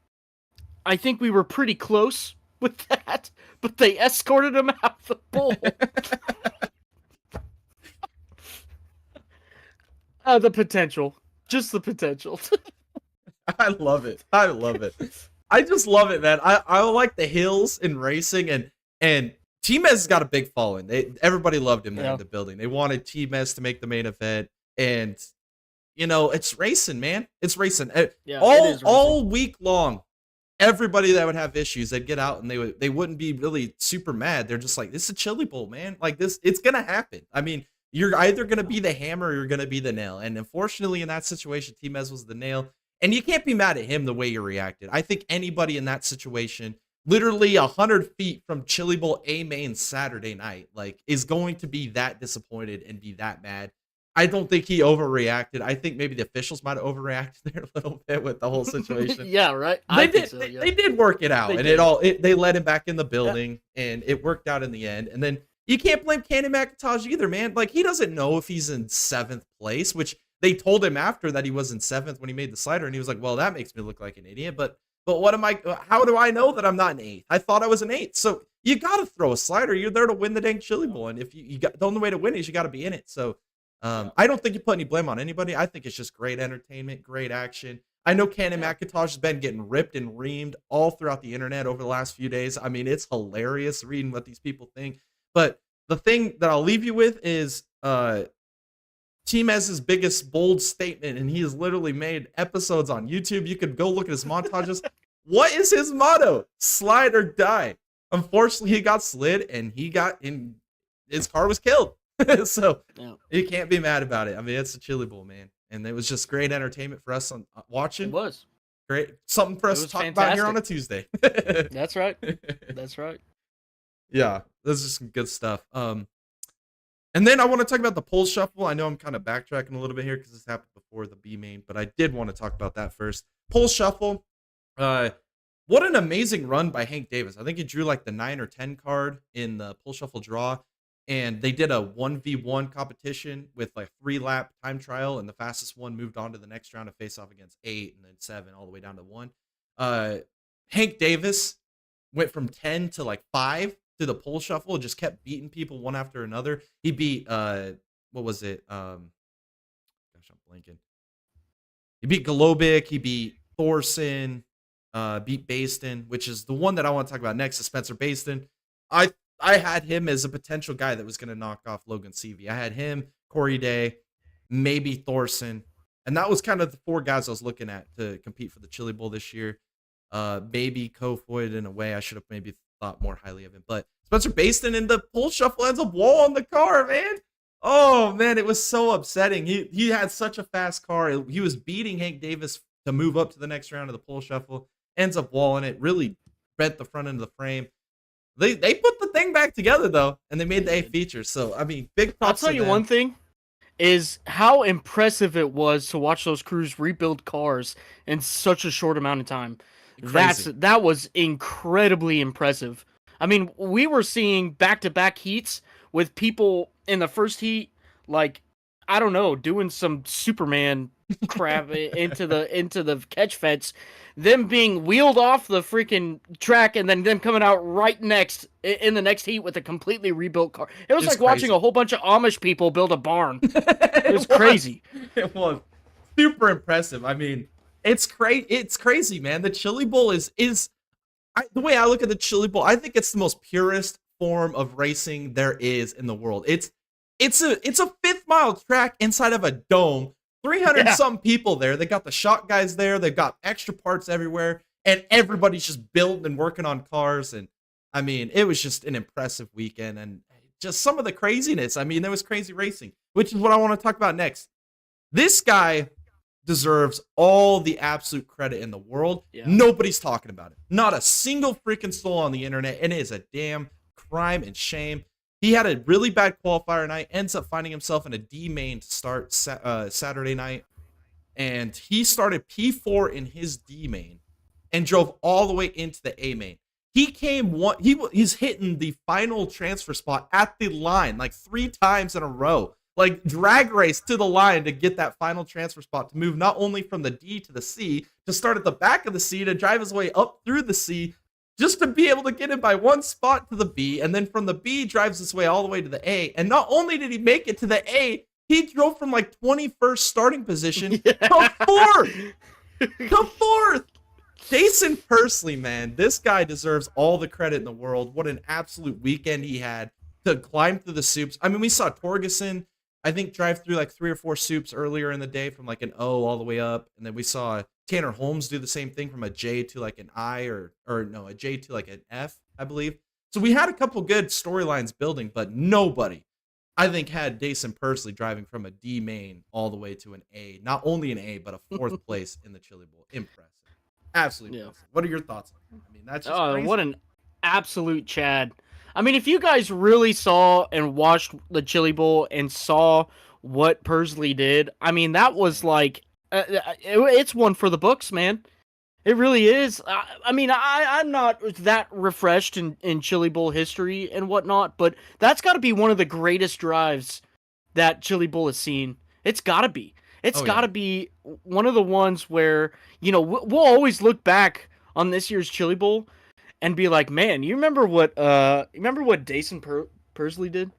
S5: think we were pretty close with that. But they escorted him out the bowl. The potential. Just the potential.
S4: I love it. I just love it, man. I like the hills in racing, and T-Mez has got a big following. Everybody loved him there in the building. They wanted T-Mez to make the main event, and it's racing, man. It's racing.
S5: Yeah,
S4: all week long. Everybody that would have issues, they'd get out and they wouldn't be really super mad. They're just like, this is a Chili Bowl, man. Like this, it's gonna happen. I mean, you're either gonna be the hammer or you're gonna be the nail. And unfortunately, in that situation, T-Mez was the nail. And you can't be mad at him the way you reacted. I think anybody in that situation, literally 100 feet from Chili Bowl A main Saturday night, like, is going to be that disappointed and be that mad. I don't think he overreacted. I think maybe the officials might have overreacted there a little bit with the whole situation.
S5: Yeah, right.
S4: They did work it out, they let him back in the building, and it worked out in the end. And then you can't blame Cannon McIntosh either, man. Like, he doesn't know if he's in 7th place, which they told him after that he was in 7th when he made the slider, and he was like, "Well, that makes me look like an idiot." But But what am I? How do I know that I'm not an 8th? I thought I was an 8th. So you got to throw a slider. You're there to win the dang chili bowl, and if you got the only way to win is you got to be in it. So I don't think you put any blame on anybody. I think it's just great entertainment, great action. I know Cannon McIntosh has been getting ripped and reamed all throughout the internet over the last few days. I mean, it's hilarious reading what these people think. But the thing that I'll leave you with is Team Ez's biggest bold statement, and he has literally made episodes on YouTube. You could go look at his montages. What is his motto? Slide or die. Unfortunately, he got slid, and his car was killed. So you can't be mad about it. I mean, it's the Chili Bowl, man. And it was just great entertainment for us on watching.
S5: It was.
S4: Great. Something for us to talk about here on a Tuesday.
S5: That's right. That's right.
S4: Yeah, this is some good stuff. And then I want to talk about the pole shuffle. I know I'm kind of backtracking a little bit here because this happened before the B main, but I did want to talk about that first. Pole shuffle. What an amazing run by Hank Davis. I think he drew like the 9 or 10 card in the pole shuffle draw. And they did a 1v1 competition with like 3-lap time trial, and the fastest one moved on to the next round to face off against 8 and then 7 all the way down to 1. Hank Davis went from 10 to like 5 to the pole shuffle and just kept beating people one after another. He beat what was it? Gosh, I'm blanking. He beat Golobic, he beat Thorson, beat Baston, which is the one that I want to talk about next, is Spencer Baston. I had him as a potential guy that was going to knock off Logan Seavey. I had him, Corey Day, maybe Thorson. And that was kind of the 4 guys I was looking at to compete for the Chili Bowl this year. Maybe Kofoid in a way. I should have maybe thought more highly of him. But Spencer Baston in the pole shuffle ends up walling the car, man. Oh, man, it was so upsetting. He had such a fast car. He was beating Hank Davis to move up to the next round of the pole shuffle. Ends up walling it. Really bent the front end of the frame. They put the thing back together, though, and they made the A feature. So, I mean, big props
S5: I'll tell you one thing, is how impressive it was to watch those crews rebuild cars in such a short amount of time.
S4: Crazy.
S5: That was incredibly impressive. I mean, we were seeing back-to-back heats with people in the first heat, like, I don't know, doing some Superman crap into the catch fence, them being wheeled off the freaking track, and then them coming out right next in the next heat with a completely rebuilt car. It was like watching a whole bunch of Amish people build a barn. It was crazy.
S4: It was super impressive. I mean, it's crazy, man. The Chili Bowl is the way I look at the Chili Bowl, I think it's the most purest form of racing there is in the world. It's a 5th mile track inside of a dome. 300 some people there. They got the shot guys there. They've got extra parts everywhere, and everybody's just building and working on cars. And I mean, it was just an impressive weekend, and just some of the craziness. I mean, there was crazy racing, which is what I want to talk about next. This guy deserves all the absolute credit in the world. Yeah. Nobody's talking about it. Not a single freaking soul on the internet, and it is a damn crime and shame. He had a really bad qualifier night, ends up finding himself in a D main to start Saturday night, and he started P4 in his D main and drove all the way into the A main. He's hitting the final transfer spot at the line like 3 times in a row, like drag race to the line to get that final transfer spot to move not only from the D to the C, to start at the back of the C, to drive his way up through the C, just to be able to get in by 1 spot to the B, and then from the B drives his way all the way to the A. And not only did he make it to the A, he drove from like 21st starting position to 4th. To 4th. Jason Pursley, man, this guy deserves all the credit in the world. What an absolute weekend he had to climb through the soups. I mean, we saw Torgerson, I think, drive through like 3 or 4 soups earlier in the day from like an O all the way up. And then we saw Tanner Holmes do the same thing from a J to like an I or no, a J to like an F, I believe. So we had a couple good storylines building, but nobody, I think, had Jason Pursley driving from a D main all the way to an A. Not only an A, but a 4th place in the Chili Bowl. Impressive. Absolutely impressive. What are your thoughts on that? I mean, that's just crazy.
S5: What an absolute Chad. I mean, if you guys really saw and watched the Chili Bowl and saw what Pursley did, I mean, that was like, it's one for the books, man. It really is. I mean, I'm not that refreshed in Chili Bowl history and whatnot, but that's got to be one of the greatest drives that Chili Bowl has seen. It's got to be. It's got to be one of the ones where, you know, we'll always look back on this year's Chili Bowl and be like, man, you remember what Dason Pursley did?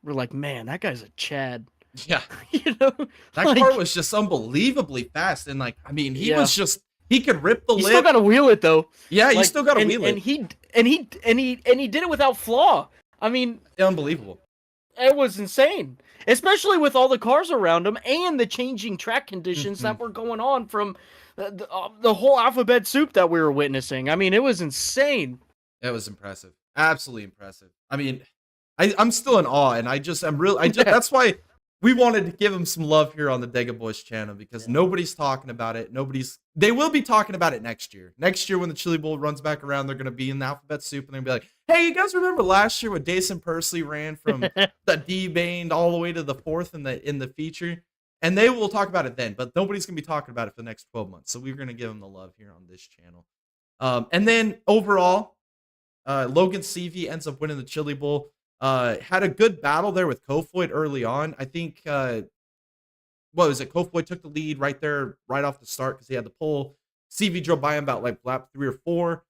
S5: We're like, man, that guy's a Chad.
S4: Yeah.
S5: You know,
S4: That car was just unbelievably fast. And like, I mean, he could rip the lip.
S5: You still got to wheel it though.
S4: Yeah, you still got to wheel it.
S5: And he did it without flaw. I mean,
S4: unbelievable.
S5: It was insane, especially with all the cars around him and the changing track conditions that were going on from the whole alphabet soup that we were witnessing. I mean, it was insane.
S4: It was impressive. Absolutely impressive. I mean, I'm still in awe, and that's why we wanted to give him some love here on the Dega Boys channel, because nobody's talking about it. They will be talking about it next year. Next year when the Chili Bowl runs back around, they're going to be in the alphabet soup, and they're going to be like, hey, you guys remember last year when Dason Pursley ran from the D-Bane all the way to the 4th in the feature? And they will talk about it then, but nobody's going to be talking about it for the next 12 months. So we're going to give them the love here on this channel. And then overall, Logan Seavey ends up winning the Chili Bowl. Had a good battle there with Kofoid early on. I think, Kofoid took the lead right there, right off the start, because he had the pole. Seavey drove by him about like lap 3 or 4.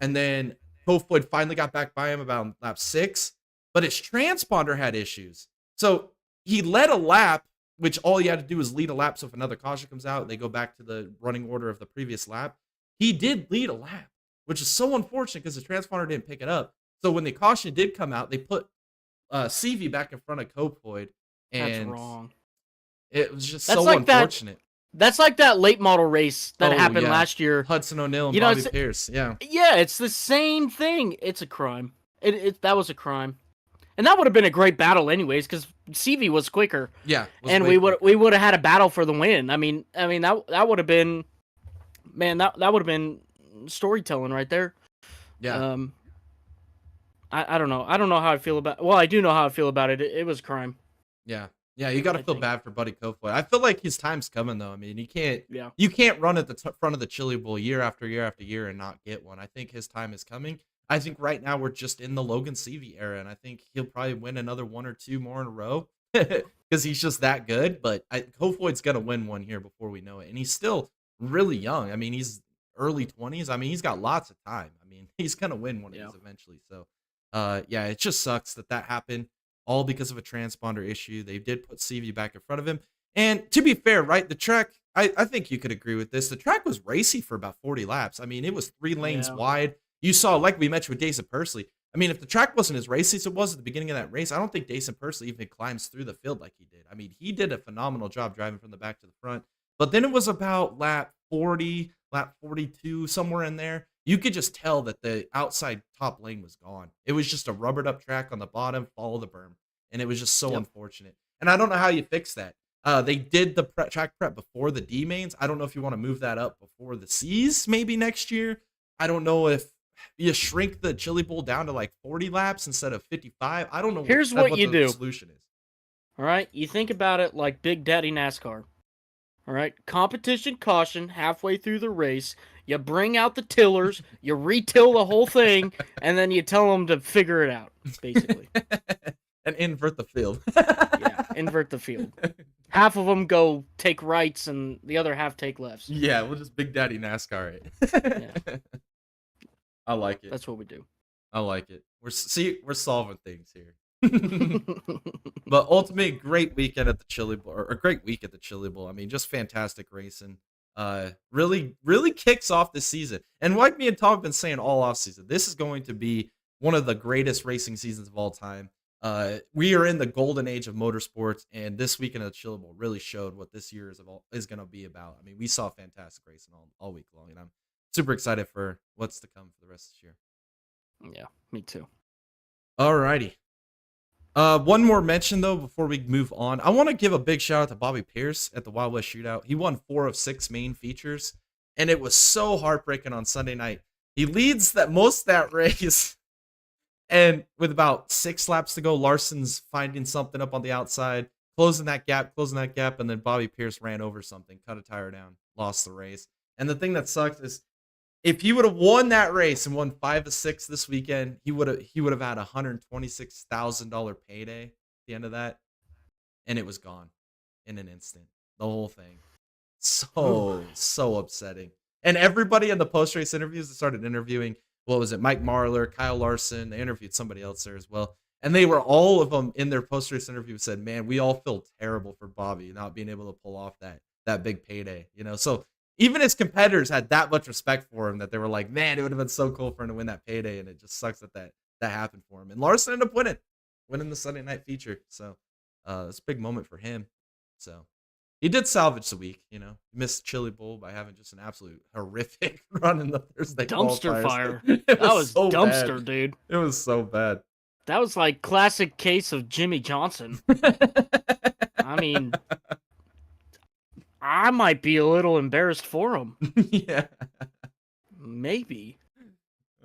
S4: And then Kofoid finally got back by him about lap 6. But his transponder had issues. So he led a lap, which all you had to do is lead a lap. So if another caution comes out, they go back to the running order of the previous lap. He did lead a lap, which is so unfortunate because the transponder didn't pick it up. So when the caution did come out, they put CV back in front of Kofoid. And
S5: that's wrong.
S4: It was just so unfortunate.
S5: That's like that late model race that happened last year.
S4: Hudson O'Neal and Bobby Pierce. Yeah.
S5: Yeah, it's the same thing. It's a crime. That was a crime. And that would have been a great battle anyways, because CV was quicker.
S4: Yeah.
S5: And we would have had a battle for the win. I mean that would have been, man, that would have been storytelling right there.
S4: Yeah.
S5: I don't know. I don't know how I feel about. Well, I do know how I feel about it. It was a crime.
S4: Yeah. Yeah, you got to feel bad for Buddy Kofoid. I feel like his time's coming though. I mean, you can't run at the front of the Chili Bowl year after year after year and not get one. I think his time is coming. I think right now we're just in the Logan Seavey era, and I think he'll probably win another 1 or 2 more in a row because he's just that good. But Kofoid's gonna win one here before we know it, and he's still really young. I mean, he's early 20s. I mean, he's got lots of time. I mean, he's gonna win one of these eventually. So, yeah, it just sucks that happened. All because of a transponder issue. They did put CV back in front of him. And to be fair, right, the track, I think you could agree with this. The track was racy for about 40 laps. I mean, it was 3 lanes wide. You saw, like we mentioned with Dason Pursley, I mean, if the track wasn't as racy as it was at the beginning of that race, I don't think Dason Pursley even climbs through the field like he did. I mean, he did a phenomenal job driving from the back to the front. But then it was about lap 40, lap 42, somewhere in there. You could just tell that the outside top lane was gone. It was just a rubbered up track on the bottom, follow the berm. And it was just so unfortunate. And I don't know how you fix that. They did the track prep before the D mains. I don't know if you want to move that up before the C's maybe next year. I don't know if you shrink the Chili Bowl down to like 40 laps instead of 55. I don't know.
S5: Here's what you do.
S4: The solution is.
S5: All right. You think about it like Big Daddy NASCAR. All right. Competition caution halfway through the race. You bring out the tillers, you retill the whole thing, and then you tell them to figure it out, basically.
S4: And invert the field.
S5: Yeah, invert the field. Half of them go take rights and the other half take lefts.
S4: Yeah, we'll just Big Daddy NASCAR it.
S5: Yeah.
S4: I like it.
S5: That's what we do.
S4: I like it. We're solving things here. But ultimately, great weekend at the Chili Bowl, or a great week at the Chili Bowl. I mean, just fantastic racing. Really kicks off the season. And like me and Tom have been saying all off season, this is going to be one of the greatest racing seasons of all time. We are in the golden age of motorsports, and this weekend at the Chili Bowl really showed what this year is going to be about. I mean, we saw fantastic racing all week long, and I'm super excited for what's to come for the rest of this year.
S5: Yeah, me too.
S4: Alrighty. One more mention, though, before we move on. I want to give a big shout out to Bobby Pierce at the Wild West Shootout. He won 4 of 6 main features, and it was so heartbreaking on Sunday night. He leads most of that race. And with about 6 laps to go, Larson's finding something up on the outside, closing that gap, and then Bobby Pierce ran over something, cut a tire down, lost the race. And the thing that sucks is if he would have won that race and won 5 of 6 this weekend, he would have had a $126,000 payday at the end of that, and it was gone in an instant. The whole thing, so upsetting. And everybody in the post-race interviews started interviewing, what was it, Mike Marlar, Kyle Larson. They interviewed somebody else there as well. And they were, all of them in their post-race interview said, man, we all feel terrible for Bobby not being able to pull off that big payday. So even his competitors had that much respect for him that they were like, man, it would have been so cool for him to win that payday. And it just sucks that happened for him. And Larson ended up winning the Sunday night feature. So it's a big moment for him. So he did salvage the week, He missed Chili Bowl by having just an absolute horrific run in the Thursday
S5: Dumpster
S4: qualifiers.
S5: fire.
S4: It
S5: That was
S4: so
S5: dumpster,
S4: bad.
S5: dude.
S4: It was so bad.
S5: That was like classic case of Jimmy Johnson. I mean, I might be a little embarrassed for him.
S4: Yeah.
S5: Maybe.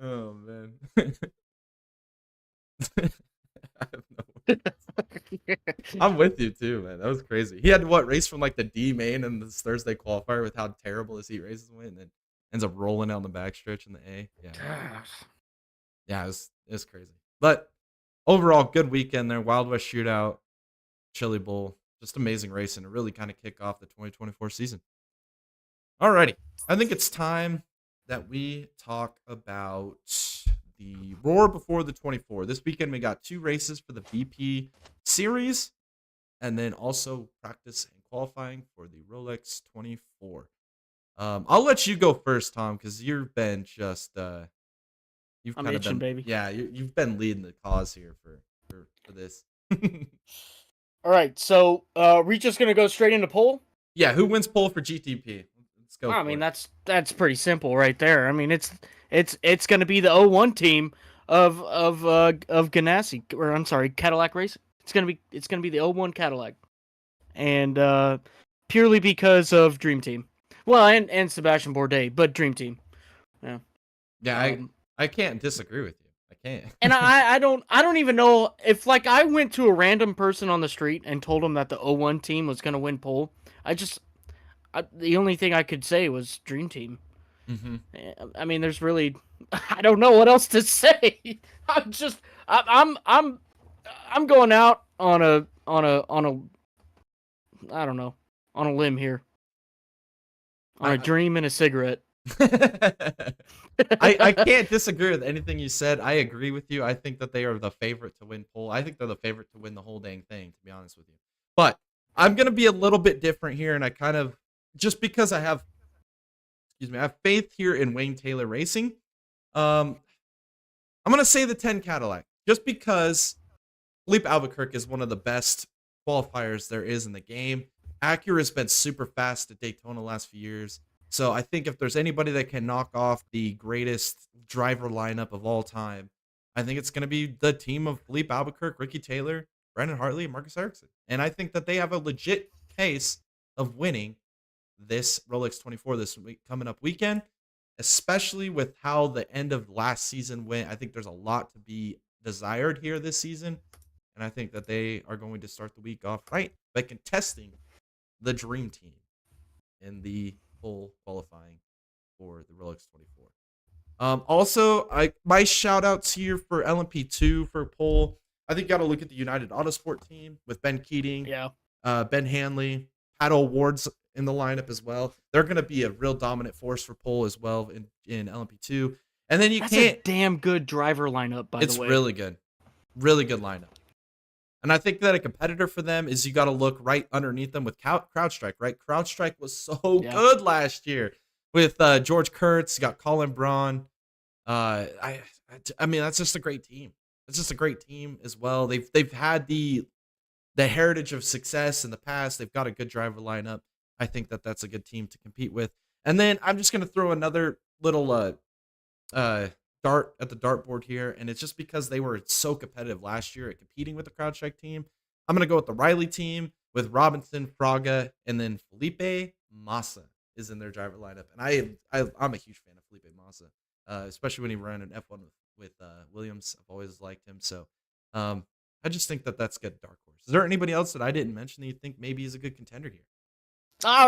S4: Oh, man. I have no I'm with you too, man. That was crazy. He had race from like the D main in this Thursday qualifier with how terrible his heat races went, and then ends up rolling down the backstretch in the A. Yeah, yeah, it was crazy. But overall, good weekend there. Wild West Shootout, Chili Bowl, just amazing racing to really kind of kick off the 2024 season. Alrighty, I think it's time that we talk about the Roar Before the 24. This weekend we got 2 races for the VP series, and then also practice and qualifying for the Rolex 24. I'll let you go first, Tom, because you've been just you've
S5: I'm
S4: kind of
S5: itching,
S4: been,
S5: baby.
S4: yeah, you've been leading the cause here for this.
S5: All right, so we just gonna go straight into poll.
S4: Yeah, who wins pole for GTP? Let's go.
S5: I mean, that's pretty simple right there. I mean, it's gonna be the 01 team of Ganassi, or I'm sorry, Cadillac Racing. It's gonna be the 01 Cadillac, and purely because of Dream Team. Well, and Sebastian Bourdais, but Dream Team. Yeah.
S4: Yeah, I can't disagree with you. I can't.
S5: And I don't even know if, like, I went to a random person on the street and told him that the 01 team was gonna win pole. The only thing I could say was Dream Team.
S4: Mm-hmm.
S5: I mean, there's really, I don't know what else to say. I'm going out on a I don't know, on a limb here. On a dream and a cigarette.
S4: I can't disagree with anything you said. I agree with you. I think that they are the favorite to win pole. I think they're the favorite to win the whole dang thing, to be honest with you. But I'm going to be a little bit different here, and I kind of, just because I have faith here in Wayne Taylor Racing, I'm going to say the 10 Cadillac, just because Philippe Albuquerque is one of the best qualifiers there is in the game. Acura's been super fast at Daytona the last few years. So I think if there's anybody that can knock off the greatest driver lineup of all time, I think it's going to be the team of Philippe Albuquerque, Ricky Taylor, Brandon Hartley, and Marcus Ericsson. And I think that they have a legit case of winning this Rolex 24 this week, coming up weekend, especially with how the end of last season went. I think there's a lot to be desired here this season. And I think that they are going to start the week off right by contesting the Dream Team in the full qualifying for the Rolex 24. Also, my shout outs here for LMP2 for pole. I think you got to look at the United Autosport team with Ben Keating, Ben Hanley, Paddle Ward's in the lineup as well. They're going to be a real dominant force for pole as well in LMP2. And then that's a
S5: damn good driver lineup, by the way.
S4: It's really good lineup. And I think that a competitor for them is you got to look right underneath them with CrowdStrike, right? CrowdStrike was so good last year with George Kurtz. You got Colin Braun. I mean, that's just a great team. It's just a great team as well. They've had the heritage of success in the past. They've got a good driver lineup. I think that that's a good team to compete with. And then I'm just going to throw another little dart at the dartboard here, and it's just because they were so competitive last year at competing with the CrowdStrike team. I'm going to go with the Riley team with Robinson, Fraga, and then Felipe Massa is in their driver lineup. And I'm a huge fan of Felipe Massa, especially when he ran an F1 with Williams. I've always liked him. So I just think that that's good dark horse. Is there anybody else that I didn't mention that you think maybe is a good contender here?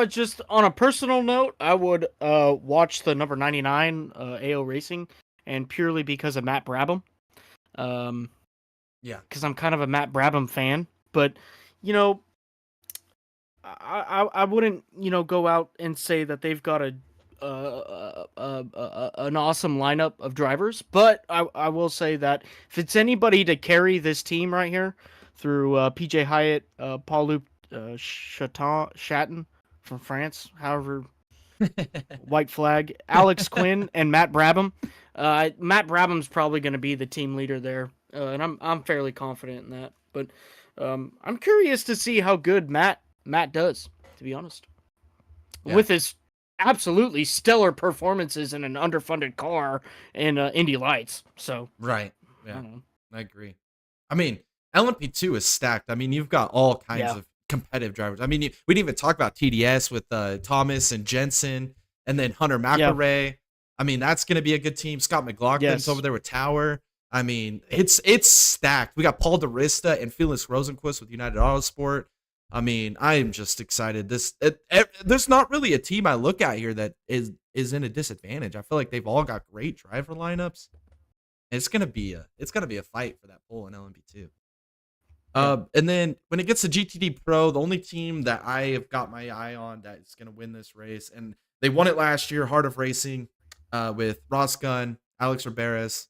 S5: Just on a personal note, I would watch the number 99 AO Racing, and purely because of Matt Brabham. Because I'm kind of a Matt Brabham fan. But, I wouldn't, go out and say that they've got a an awesome lineup of drivers, but I will say that if it's anybody to carry this team right here through PJ Hyatt, Paul-Luc Chatin from France, however, white flag, Alex Quinn, and Matt Brabham. Matt Brabham's probably going to be the team leader there, and I'm fairly confident in that. But I'm curious to see how good Matt does, to be honest, with his absolutely stellar performances in an underfunded car in Indy Lights. So
S4: right, yeah, I agree. I mean, LMP2 is stacked. I mean, you've got all kinds of competitive drivers. I mean, we didn't even talk about TDS with Thomas and Jensen, and then Hunter McElray. Yeah. I mean, that's going to be a good team. Scott McLaughlin's over there with Tower. I mean, it's stacked. We got Paul DeRista and Felix Rosenquist with United Autosport. I mean, I am just excited. There's not really a team I look at here that is in a disadvantage. I feel like they've all got great driver lineups. It's gonna be a fight for that pole in LMP2. And then when it gets to GTD Pro, the only team that I have got my eye on that is gonna win this race, and they won it last year, Heart of Racing, with Ross Gunn, Alex Riberas.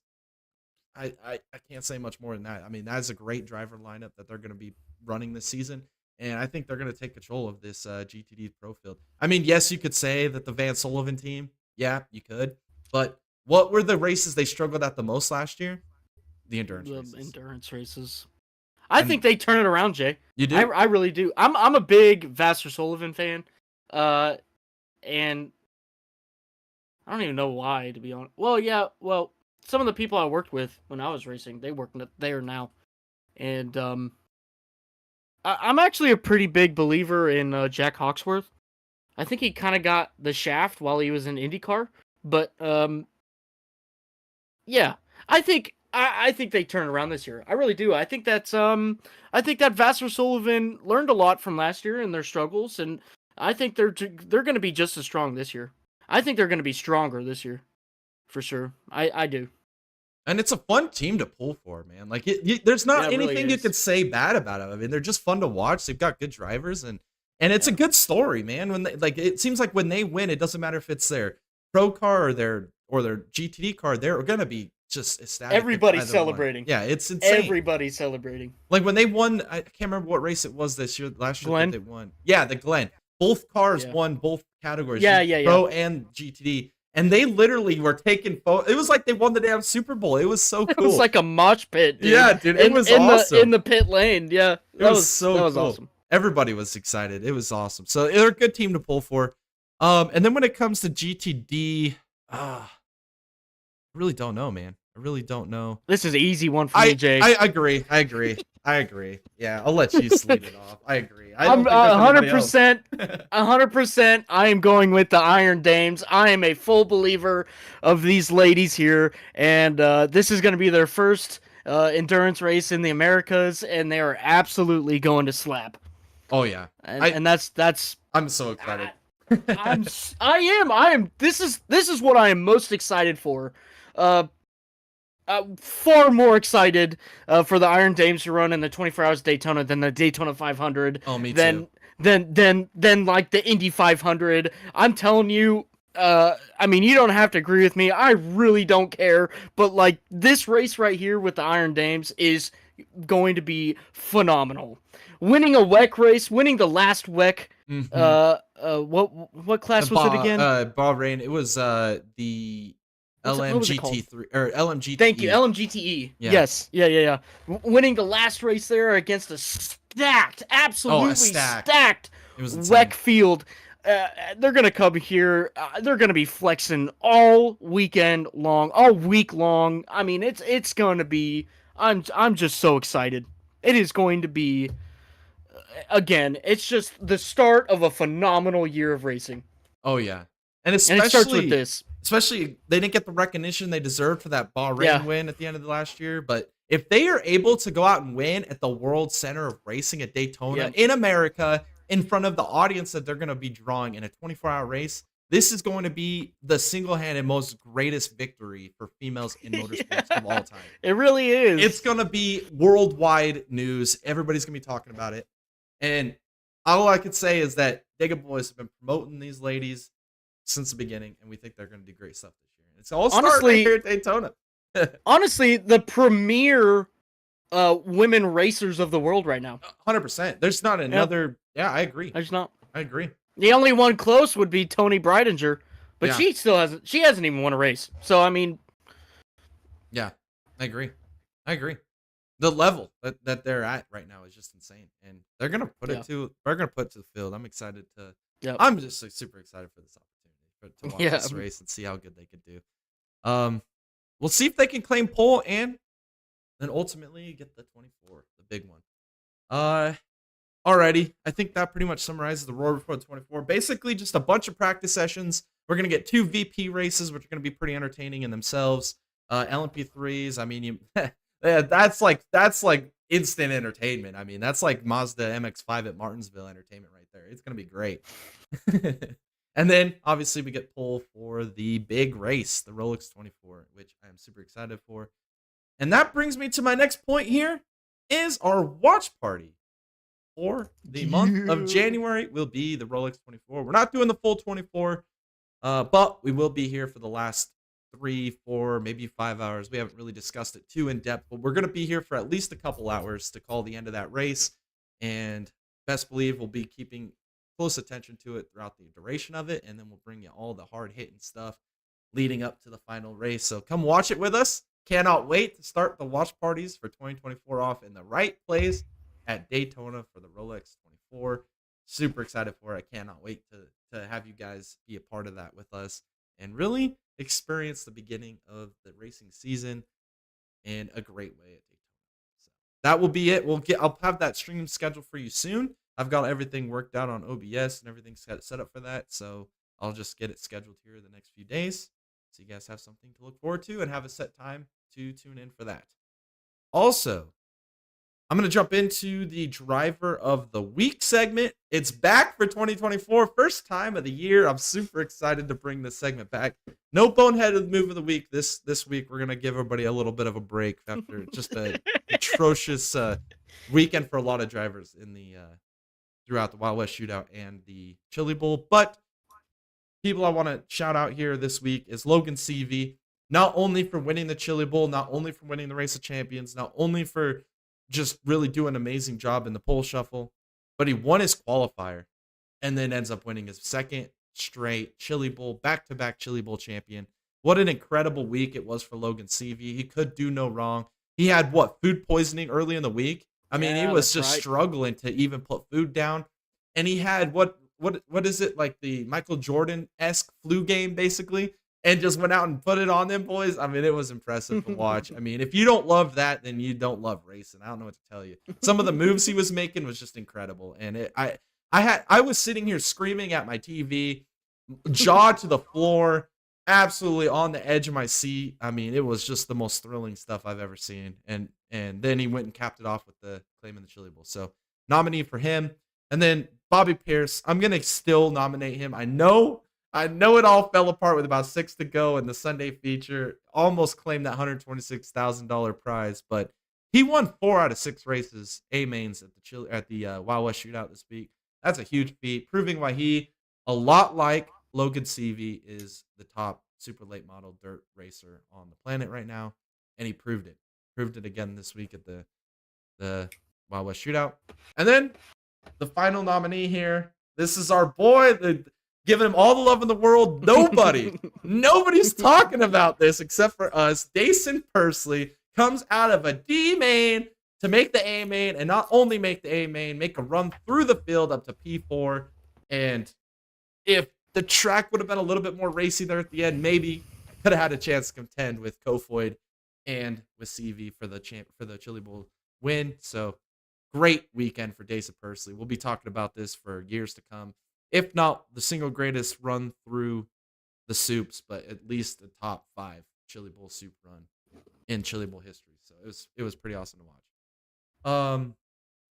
S4: I can't say much more than that. I mean, that's a great driver lineup that they're gonna be running this season. And I think they're going to take control of this GTD Pro field. I mean, yes, you could say that the Van Sullivan team. Yeah, you could. But what were the races they struggled at the most last year? The endurance races.
S5: Endurance races. I think they turn it around, Jay.
S4: You do?
S5: I really do. I'm a big Vassar Sullivan fan. And I don't even know why, to be honest. Well, yeah. Well, some of the people I worked with when I was racing, they work there now. And I'm actually a pretty big believer in Jack Hawksworth. I think he kind of got the shaft while he was in IndyCar, but yeah, I think they turn around this year. I really do. I think that Vassar Sullivan learned a lot from last year and their struggles, and I think they're going to be just as strong this year. I think they're going to be stronger this year, for sure. I do.
S4: And it's a fun team to pull for, man. Like, there's not anything really you could say bad about them. I mean, they're just fun to watch. They've got good drivers, and it's a good story, man. When it seems like when they win, it doesn't matter if it's their pro car or their GTD car. They're gonna be just ecstatic.
S5: Everybody's celebrating.
S4: Yeah, it's insane.
S5: Everybody's celebrating.
S4: Like when they won, I can't remember what race it was this year. Last year
S5: Glenn?
S4: they won. Yeah, the Glen. Both cars won both categories.
S5: Yeah.
S4: Pro and GTD. And they literally were taking photos. It was like they won the damn Super Bowl. It was so cool.
S5: It was like a mosh pit, dude.
S4: Yeah, dude. It was awesome.
S5: In the pit lane. Yeah.
S4: That was so
S5: cool.
S4: Awesome. Everybody was excited. It was awesome. So they're a good team to pull for. And then when it comes to GTD, I really don't know, man. I really don't know.
S5: This is an easy one for me, Jay.
S4: I agree. Yeah, I'll let you sleep it off. I agree.
S5: I'm 100%. 100%. I am going with the Iron Dames. I am a full believer of these ladies here, and this is going to be their first endurance race in the Americas, and they are absolutely going to slap.
S4: Oh yeah,
S5: and that's.
S4: I'm so excited.
S5: I am. This is what I am most excited for. Far more excited for the Iron Dames to run in the 24 Hours Daytona than the Daytona 500.
S4: Oh, me too.
S5: Than like the Indy 500. I'm telling you, I mean, you don't have to agree with me. I really don't care. But like this race right here with the Iron Dames is going to be phenomenal. Winning a WEC race, winning the last WEC. Mm-hmm. What class was it again?
S4: Bahrain. It was the LMGT3 or LMGTE.
S5: Thank you, LMGTE. Yeah. Yes, yeah. Winning the last race there against a stacked, absolutely stacked WEC field. They're gonna come here. They're gonna be flexing all weekend long, all week long. I mean, it's gonna be. I'm just so excited. It is going to be. Again, it's just the start of a phenomenal year of racing.
S4: Oh yeah, and it starts with this. Especially, they didn't get the recognition they deserved for that Bahrain win at the end of the last year. But if they are able to go out and win at the World Center of Racing at Daytona in America, in front of the audience that they're going to be drawing in a 24-hour race, this is going to be the single-handed most greatest victory for females in motorsports of all time.
S5: It really is.
S4: It's going to be worldwide news. Everybody's going to be talking about it. And all I could say is that Digga Boys have been promoting these ladies since the beginning, and we think they're going to do great stuff this year. It's all start
S5: Honestly-
S4: right here at Daytona.
S5: Honestly, the premier women racers of the world right now.
S4: 100%. There's not another. Yeah, I agree.
S5: There's not.
S4: I agree.
S5: The only one close would be Tony Breidinger, but
S4: Yeah.
S5: she still hasn't. She hasn't even won a race. So I mean,
S4: Yeah, I agree. The level that they're at right now is just insane, and they're gonna put it to. They're gonna put it to the field. I'm excited to.
S5: Yep.
S4: I'm just like, super excited for this opportunity to watch
S5: Yeah.
S4: this race and see how good they could do. We'll see if they can claim pole and then ultimately get the 24, the big one. Alrighty, I think that pretty much summarizes the Royal Report 24. Basically, just a bunch of practice sessions. We're gonna get 2 VP races, which are gonna be pretty entertaining in themselves. LMP3s. I mean, that's like instant entertainment. I mean, that's like Mazda MX-5 at Martinsville entertainment right there. It's gonna be great. And then obviously we get pole for the big race, the Rolex 24, which I am super excited for. And that brings me to my next point here is our watch party for the month of January will be the Rolex 24. We're not doing the full 24, but we will be here for the last 3, 4, maybe 5 hours. We haven't really discussed it too in depth, but we're going to be here for at least a couple hours to call the end of that race. And best believe we'll be keeping close attention to it throughout the duration of it. And then we'll bring you all the hard hitting stuff leading up to the final race. So come watch it with us. Cannot wait to start the watch parties for 2024 off in the right place at Daytona for the Rolex 24. Super excited for it. I cannot wait to have you guys be a part of that with us and really experience the beginning of the racing season in a great way at Daytona. So that will be it. I'll have that stream scheduled for you soon. I've got everything worked out on OBS and everything set up for that. So I'll just get it scheduled here in the next few days. So you guys have something to look forward to and have a set time to tune in for that. Also, I'm going to jump into the driver of the week segment. It's back for 2024. First time of the year. I'm super excited to bring this segment back. No boneheaded move of the week. This week, we're going to give everybody a little bit of a break after just an atrocious weekend for a lot of drivers in the throughout the Wild West Shootout and the Chili Bowl. But people I want to shout out here this week is Logan Seavey. Not only for winning the Chili Bowl, not only for winning the Race of Champions, not only for just really doing an amazing job in the pole shuffle, but he won his qualifier and then ends up winning his second straight Chili Bowl, back-to-back Chili Bowl champion. What an incredible week it was for Logan Seavey. He could do no wrong. He had, food poisoning early in the week? I mean, he was just struggling to even put food down. And he had, what is it, like the Michael Jordan-esque flu game, basically? And just went out and put it on them, boys. I mean, it was impressive to watch. I mean, if you don't love that, then you don't love racing. I don't know what to tell you. Some of the moves he was making was just incredible. And I was sitting here screaming at my TV, jaw to the floor, absolutely on the edge of my seat. I mean, it was just the most thrilling stuff I've ever seen. And then he went and capped it off with the claim in the Chili Bowl. So nominee for him. And then Bobby Pierce, I'm going to still nominate him. I know it all fell apart with about 6 to go in the Sunday feature. Almost claimed that $126,000 prize, but he won 4 out of 6 races, A-mains at the Wild West Shootout this week. That's a huge feat, proving why he, a lot like Logan Seavey, is the top super late model dirt racer on the planet right now, and he proved it. Proved it again this week at the Wild West Shootout. And then the final nominee here. This is our boy, giving him all the love in the world. Nobody's talking about this except for us. Dason Pursley comes out of a D main to make the A main, and not only make the A main, make a run through the field up to P4. And if the track would have been a little bit more racy there at the end, maybe could have had a chance to contend with Kofoid and with CV for the Chili Bowl win. So great weekend for Dason Pursley. We'll be talking about this for years to come. If not the single greatest run through the soups, but at least the top 5 Chili Bowl soup run in Chili Bowl history. So it was pretty awesome to watch.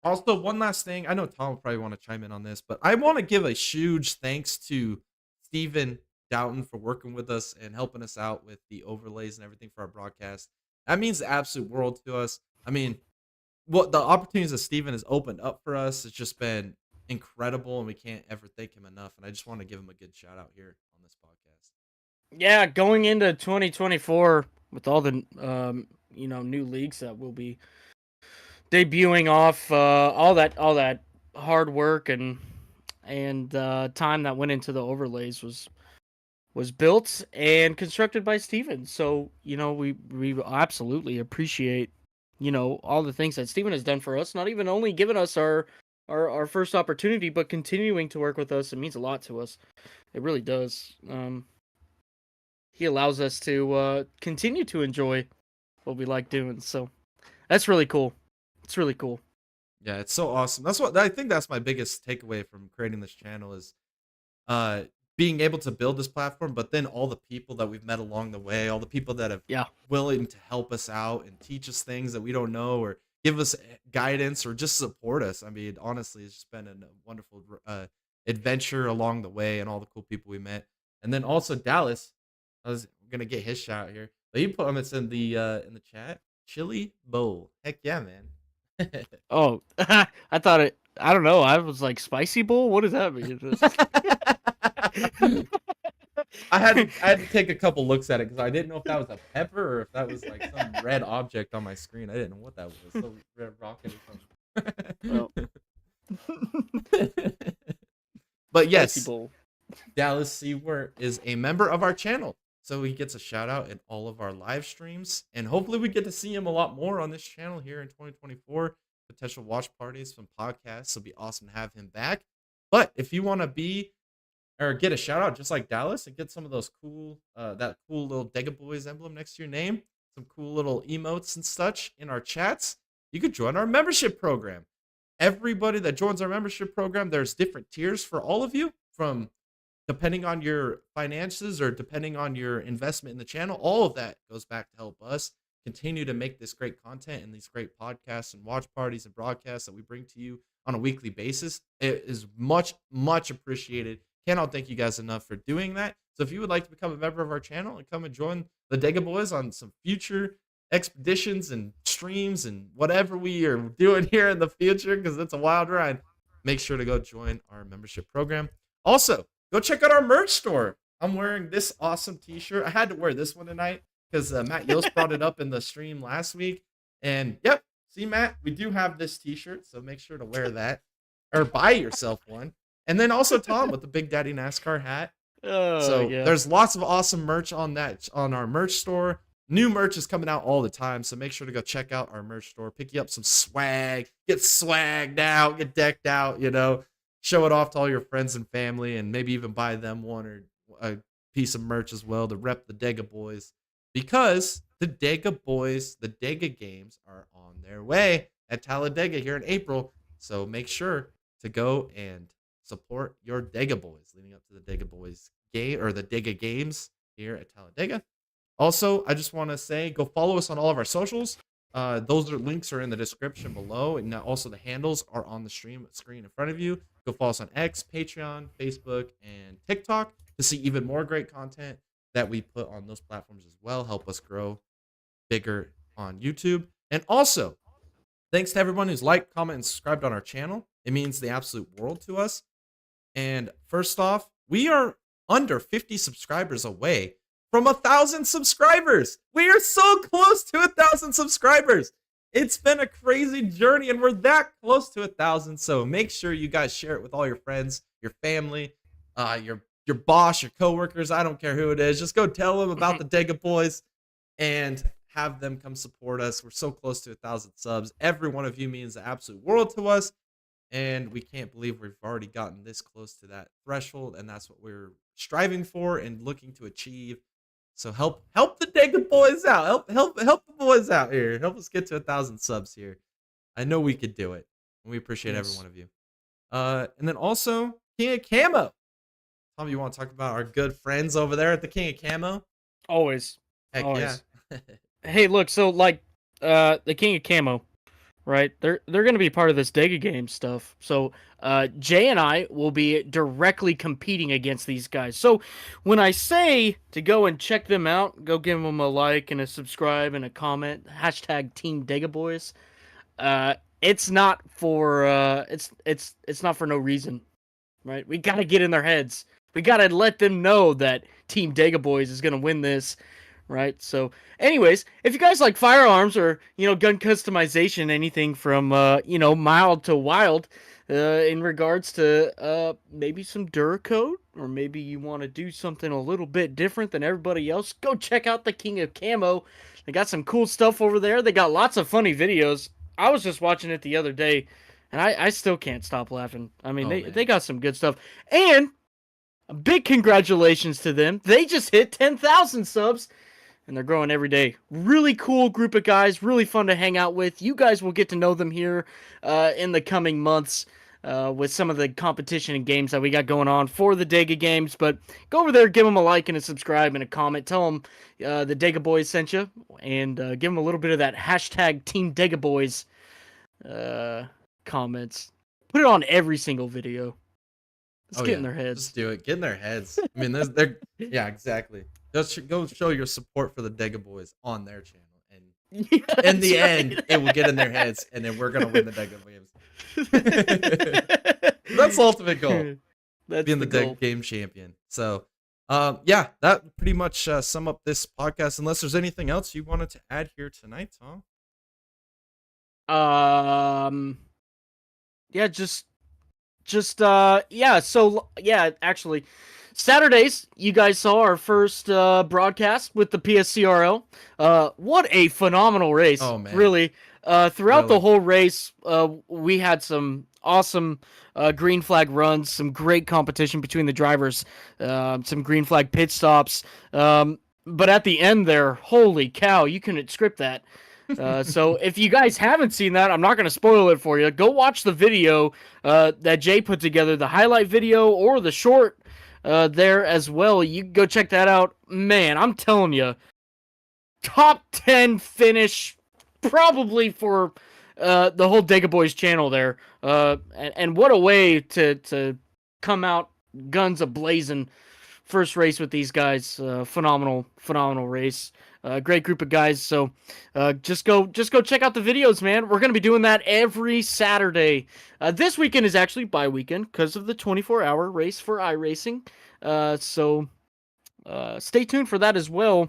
S4: Also, one last thing. I know Tom will probably want to chime in on this, but I want to give a huge thanks to Steven Doughton for working with us and helping us out with the overlays and everything for our broadcast. That means the absolute world to us. I mean, what the opportunities that Steven has opened up for us has just been incredible, and we can't ever thank him enough. And I just want to give him a good shout out here on this podcast.
S5: Yeah, going into 2024 with all the new leagues that will be debuting off, all that hard work and time that went into the overlays was built and constructed by Steven. So, we absolutely appreciate, all the things that Steven has done for us, not even only giving us our first opportunity, but continuing to work with us. It means a lot to us. It really does. He allows us to continue to enjoy what we like doing. So that's really cool. It's really cool.
S4: Yeah, it's so awesome. That's what I think that's my biggest takeaway from creating this channel is uh being able to build this platform, but then all the people that we've met along the way, all the people that have
S5: Yeah.
S4: willing to help us out and teach us things that we don't know or give us guidance or just support us. I mean, honestly, it's just been a wonderful adventure along the way and all the cool people we met. And then also Dallas, I was gonna get his shout out here, but he put him it's in the chat. Chili bowl. Heck yeah, man.
S5: Oh, I thought it. I don't know. I was like, spicy bowl. What does that mean?
S4: I had to take a couple looks at it because I didn't know if that was a pepper or if that was like some red object on my screen. I didn't know what that was. So red rocket or something.
S5: Well.
S4: But yes,
S5: Spicy bowl.
S4: Dallas Seawart is a member of our channel. So he gets a shout out in all of our live streams. And hopefully we get to see him a lot more on this channel here in 2024. Potential watch parties from podcasts. It'll be awesome to have him back. But if you want to be or get a shout out just like Dallas and get some of those cool, that cool little Dega Boys emblem next to your name, some cool little emotes and such in our chats, you could join our membership program. Everybody that joins our membership program, there's different tiers for all of you from depending on your finances or depending on your investment in the channel. All of that goes back to help us continue to make this great content and these great podcasts and watch parties and broadcasts that we bring to you on a weekly basis. It is much, much appreciated. Cannot thank you guys enough for doing that. So if you would like to become a member of our channel and come and join the Dega Boys on some future expeditions and streams and whatever we are doing here in the future, because it's a wild ride, make sure to go join our membership program. Also, go check out our merch store. I'm wearing this awesome t-shirt. I had to wear this one tonight because Matt Yost brought it up in the stream last week. And yep, see, Matt, we do have this t-shirt, so make sure to wear that or buy yourself one. And then also Tom with the Big Daddy NASCAR hat. So
S5: yeah.
S4: there's lots of awesome merch on our merch store. New merch is coming out all the time, so make sure to go check out our merch store. Pick you up some swag, get swagged out, get decked out, show it off to all your friends and family, and maybe even buy them one or a piece of merch as well to rep the Dega Boys, because the Dega Boys, the Dega games are on their way at Talladega here in April. So make sure to go and support your Dega Boys leading up to the Dega Boys game or the Dega games here at Talladega. Also, I just want to say, go follow us on all of our socials. Those links are in the description below, and also the handles are on the screen in front of you. Go follow us on X, Patreon, Facebook, and TikTok to see even more great content that we put on those platforms as well. Help us grow bigger on YouTube. And also, thanks to everyone who's liked, commented, and subscribed on our channel. It means the absolute world to us. And first off, we are under 50 subscribers away from 1,000 subscribers. We are so close to 1,000 subscribers. It's been a crazy journey, and we're that close to 1,000. So make sure you guys share it with all your friends, your family, your boss, your coworkers. I don't care who it is. Just go tell them about the Dega Boys and have them come support us. We're so close to 1,000 subs. Every one of you means the absolute world to us, and we can't believe we've already gotten this close to that threshold, and that's what we're striving for and looking to achieve. So help the Dega Boys out. Help the boys out here. Help us get to 1,000 subs here. I know we could do it, and we appreciate every one of you. And then also King of Camo. Tom, you want to talk about our good friends over there at the King of Camo?
S5: Always.
S4: Heck
S5: Always.
S4: yeah.
S5: Hey, look, so like the King of Camo, right? They're gonna be part of this Dega game stuff. So Jay and I will be directly competing against these guys. So when I say to go and check them out, go give them a like and a subscribe and a comment, hashtag Team Dega Boys. It's not for it's not for no reason, right? We gotta get in their heads. We got to let them know that Team Dega Boys is going to win this, right? So, anyways, if you guys like firearms or, gun customization, anything from, mild to wild, in regards to maybe some Duracoat, or maybe you want to do something a little bit different than everybody else, go check out the King of Camo. They got some cool stuff over there. They got lots of funny videos. I was just watching it the other day, and I still can't stop laughing. I mean, they got some good stuff. And a big congratulations to them. They just hit 10,000 subs, and they're growing every day. Really cool group of guys, really fun to hang out with. You guys will get to know them here in the coming months with some of the competition and games that we got going on for the Dega games. But go over there, give them a like and a subscribe and a comment. Tell them the Dega Boys sent you, and give them a little bit of that hashtag Team Dega Boys comments. Put it on every single video. Let's get in their heads.
S4: Just do it. Get in their heads. I mean, they're yeah, exactly. Just go show your support for the Dega Boys on their channel, and in the end, it will get in their heads, and then we're gonna win the Dega games. That's the ultimate goal.
S5: That's
S4: being the Dega game champion. So, yeah, that pretty much sum up this podcast. Unless there's anything else you wanted to add here tonight, Tom.
S5: Yeah, actually, Saturdays, you guys saw our first broadcast with the PSCRL. What a phenomenal race.
S4: Oh, man.
S5: Really. Throughout the whole race, we had some awesome green flag runs, some great competition between the drivers, some green flag pit stops. But at the end there, holy cow, you couldn't script that. So if you guys haven't seen that, I'm not going to spoil it for you. Go watch the video that Jay put together, the highlight video or the short there as well. You can go check that out. Man, I'm telling you, top 10 finish probably for the whole Dega Boys channel there. And what a way to come out guns a-blazing. First race with these guys. Phenomenal race. Great group of guys. So just go check out the videos, man. We're going to be doing that every Saturday. This weekend is actually bye weekend because of the 24-hour race for iRacing. So stay tuned for that as well.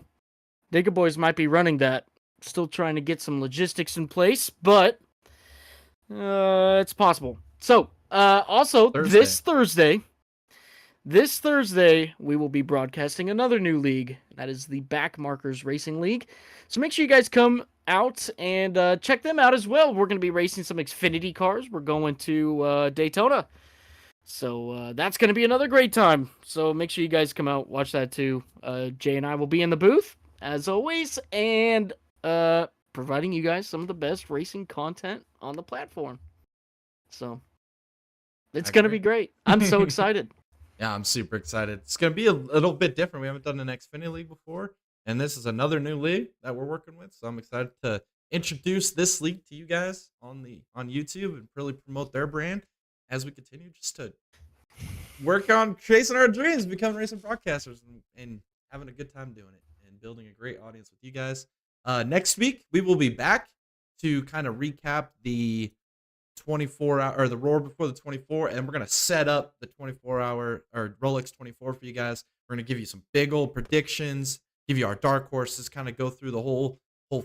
S5: Dega Boys might be running that. Still trying to get some logistics in place, but it's possible. So also This Thursday, we will be broadcasting another new league. That is the Backmarkers Racing League. So make sure you guys come out and check them out as well. We're going to be racing some Xfinity cars. We're going to Daytona. So that's going to be another great time. So make sure you guys come out, watch that too. Jay and I will be in the booth, as always, and providing you guys some of the best racing content on the platform. So it's going to be great. I'm so excited.
S4: Yeah, I'm super excited. It's going to be a little bit different. We haven't done an Xfinity League before, and this is another new league that we're working with. So I'm excited to introduce this league to you guys on YouTube and really promote their brand as we continue just to work on chasing our dreams, becoming racing broadcasters, and having a good time doing it and building a great audience with you guys. Next week, we will be back to kind of recap the 24-hour or the Roar before the 24, and we're going to set up the 24-hour or Rolex 24 for you guys. We're going to give you some big old predictions, give you our dark horses, kind of go through the whole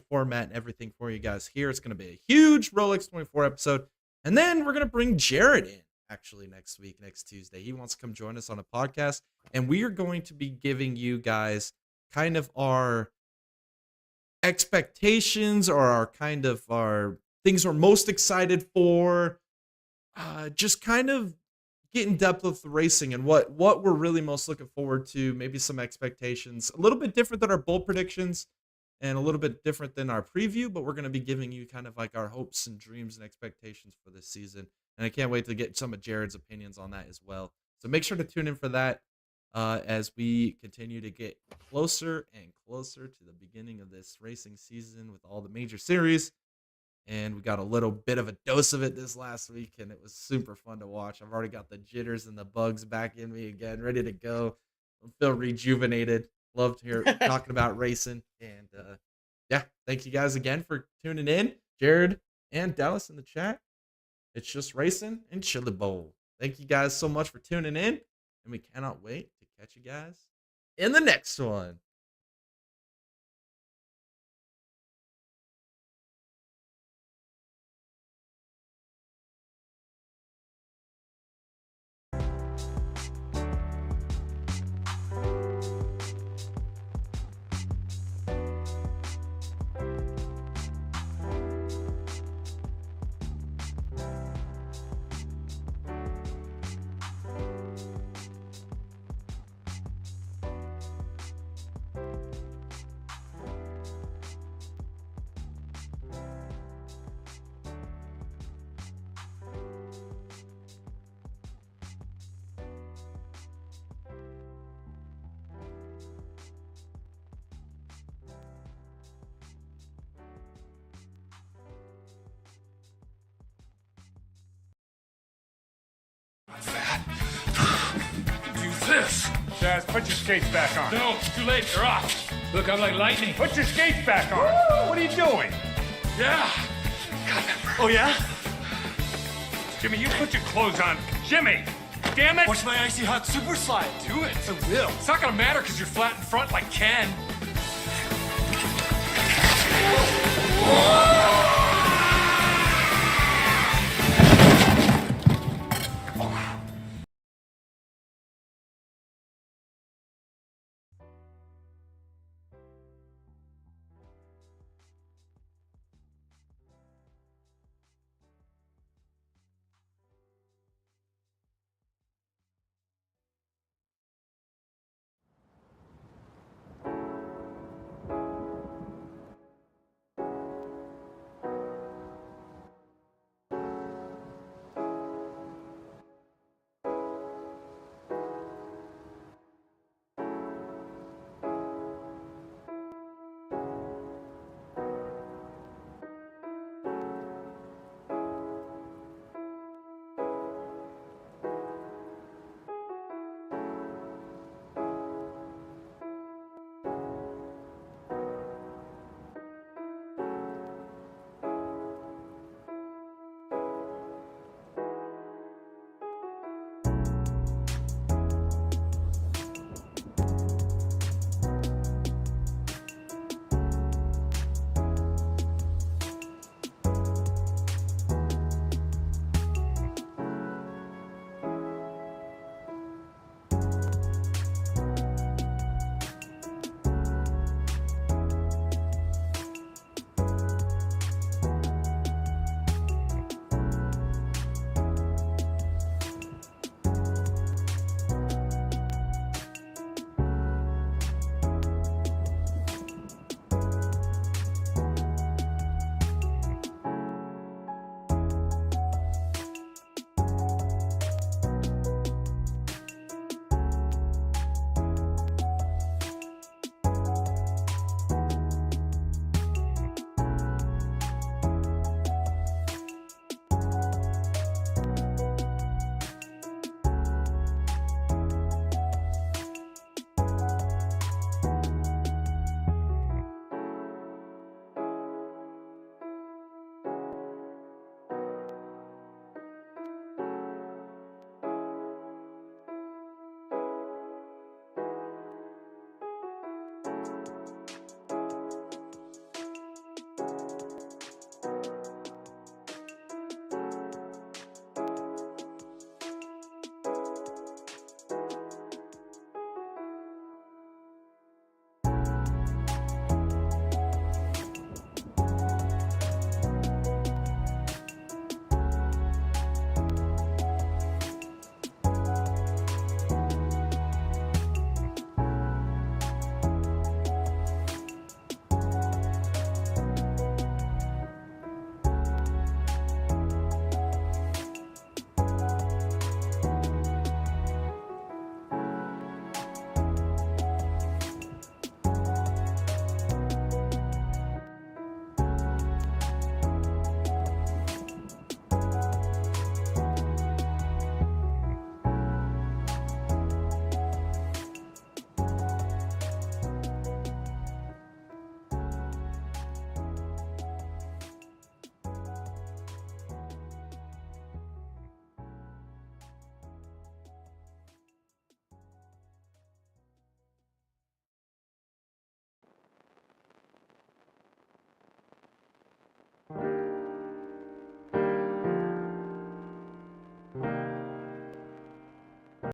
S4: format and everything for you guys here. It's going to be a huge Rolex 24 episode. And then we're going to bring Jared in actually next Tuesday. He wants to come join us on a podcast, and we are going to be giving you guys kind of our expectations or our things we're most excited for, just kind of get in depth with the racing and what we're really most looking forward to, maybe some expectations, a little bit different than our bold predictions and a little bit different than our preview, but we're going to be giving you kind of like our hopes and dreams and expectations for this season. And I can't wait to get some of Jared's opinions on that as well. So make sure to tune in for that as we continue to get closer and closer to the beginning of this racing season with all the major series. And we got a little bit of a dose of it this last week, and it was super fun to watch. I've already got the jitters and the bugs back in me again, ready to go. I feel rejuvenated. Love to hear talking about racing. And yeah, thank you guys again for tuning in. Jared and Dallas in the chat. It's just racing and Chili Bowl. Thank you guys so much for tuning in. and we cannot wait to catch you guys in the next one.
S1: Do this.
S2: Chaz, put your skates back on.
S1: No, it's too late. They're off. Look, I'm like lightning.
S2: Put your skates back on. What are you doing?
S1: Yeah. God, that hurt.
S3: Oh, yeah?
S2: Jimmy, you put your clothes on. Jimmy! Damn it!
S3: Watch my icy hot super slide.
S1: Do it.
S3: I will.
S1: It's not gonna matter because you're flat in front like Ken.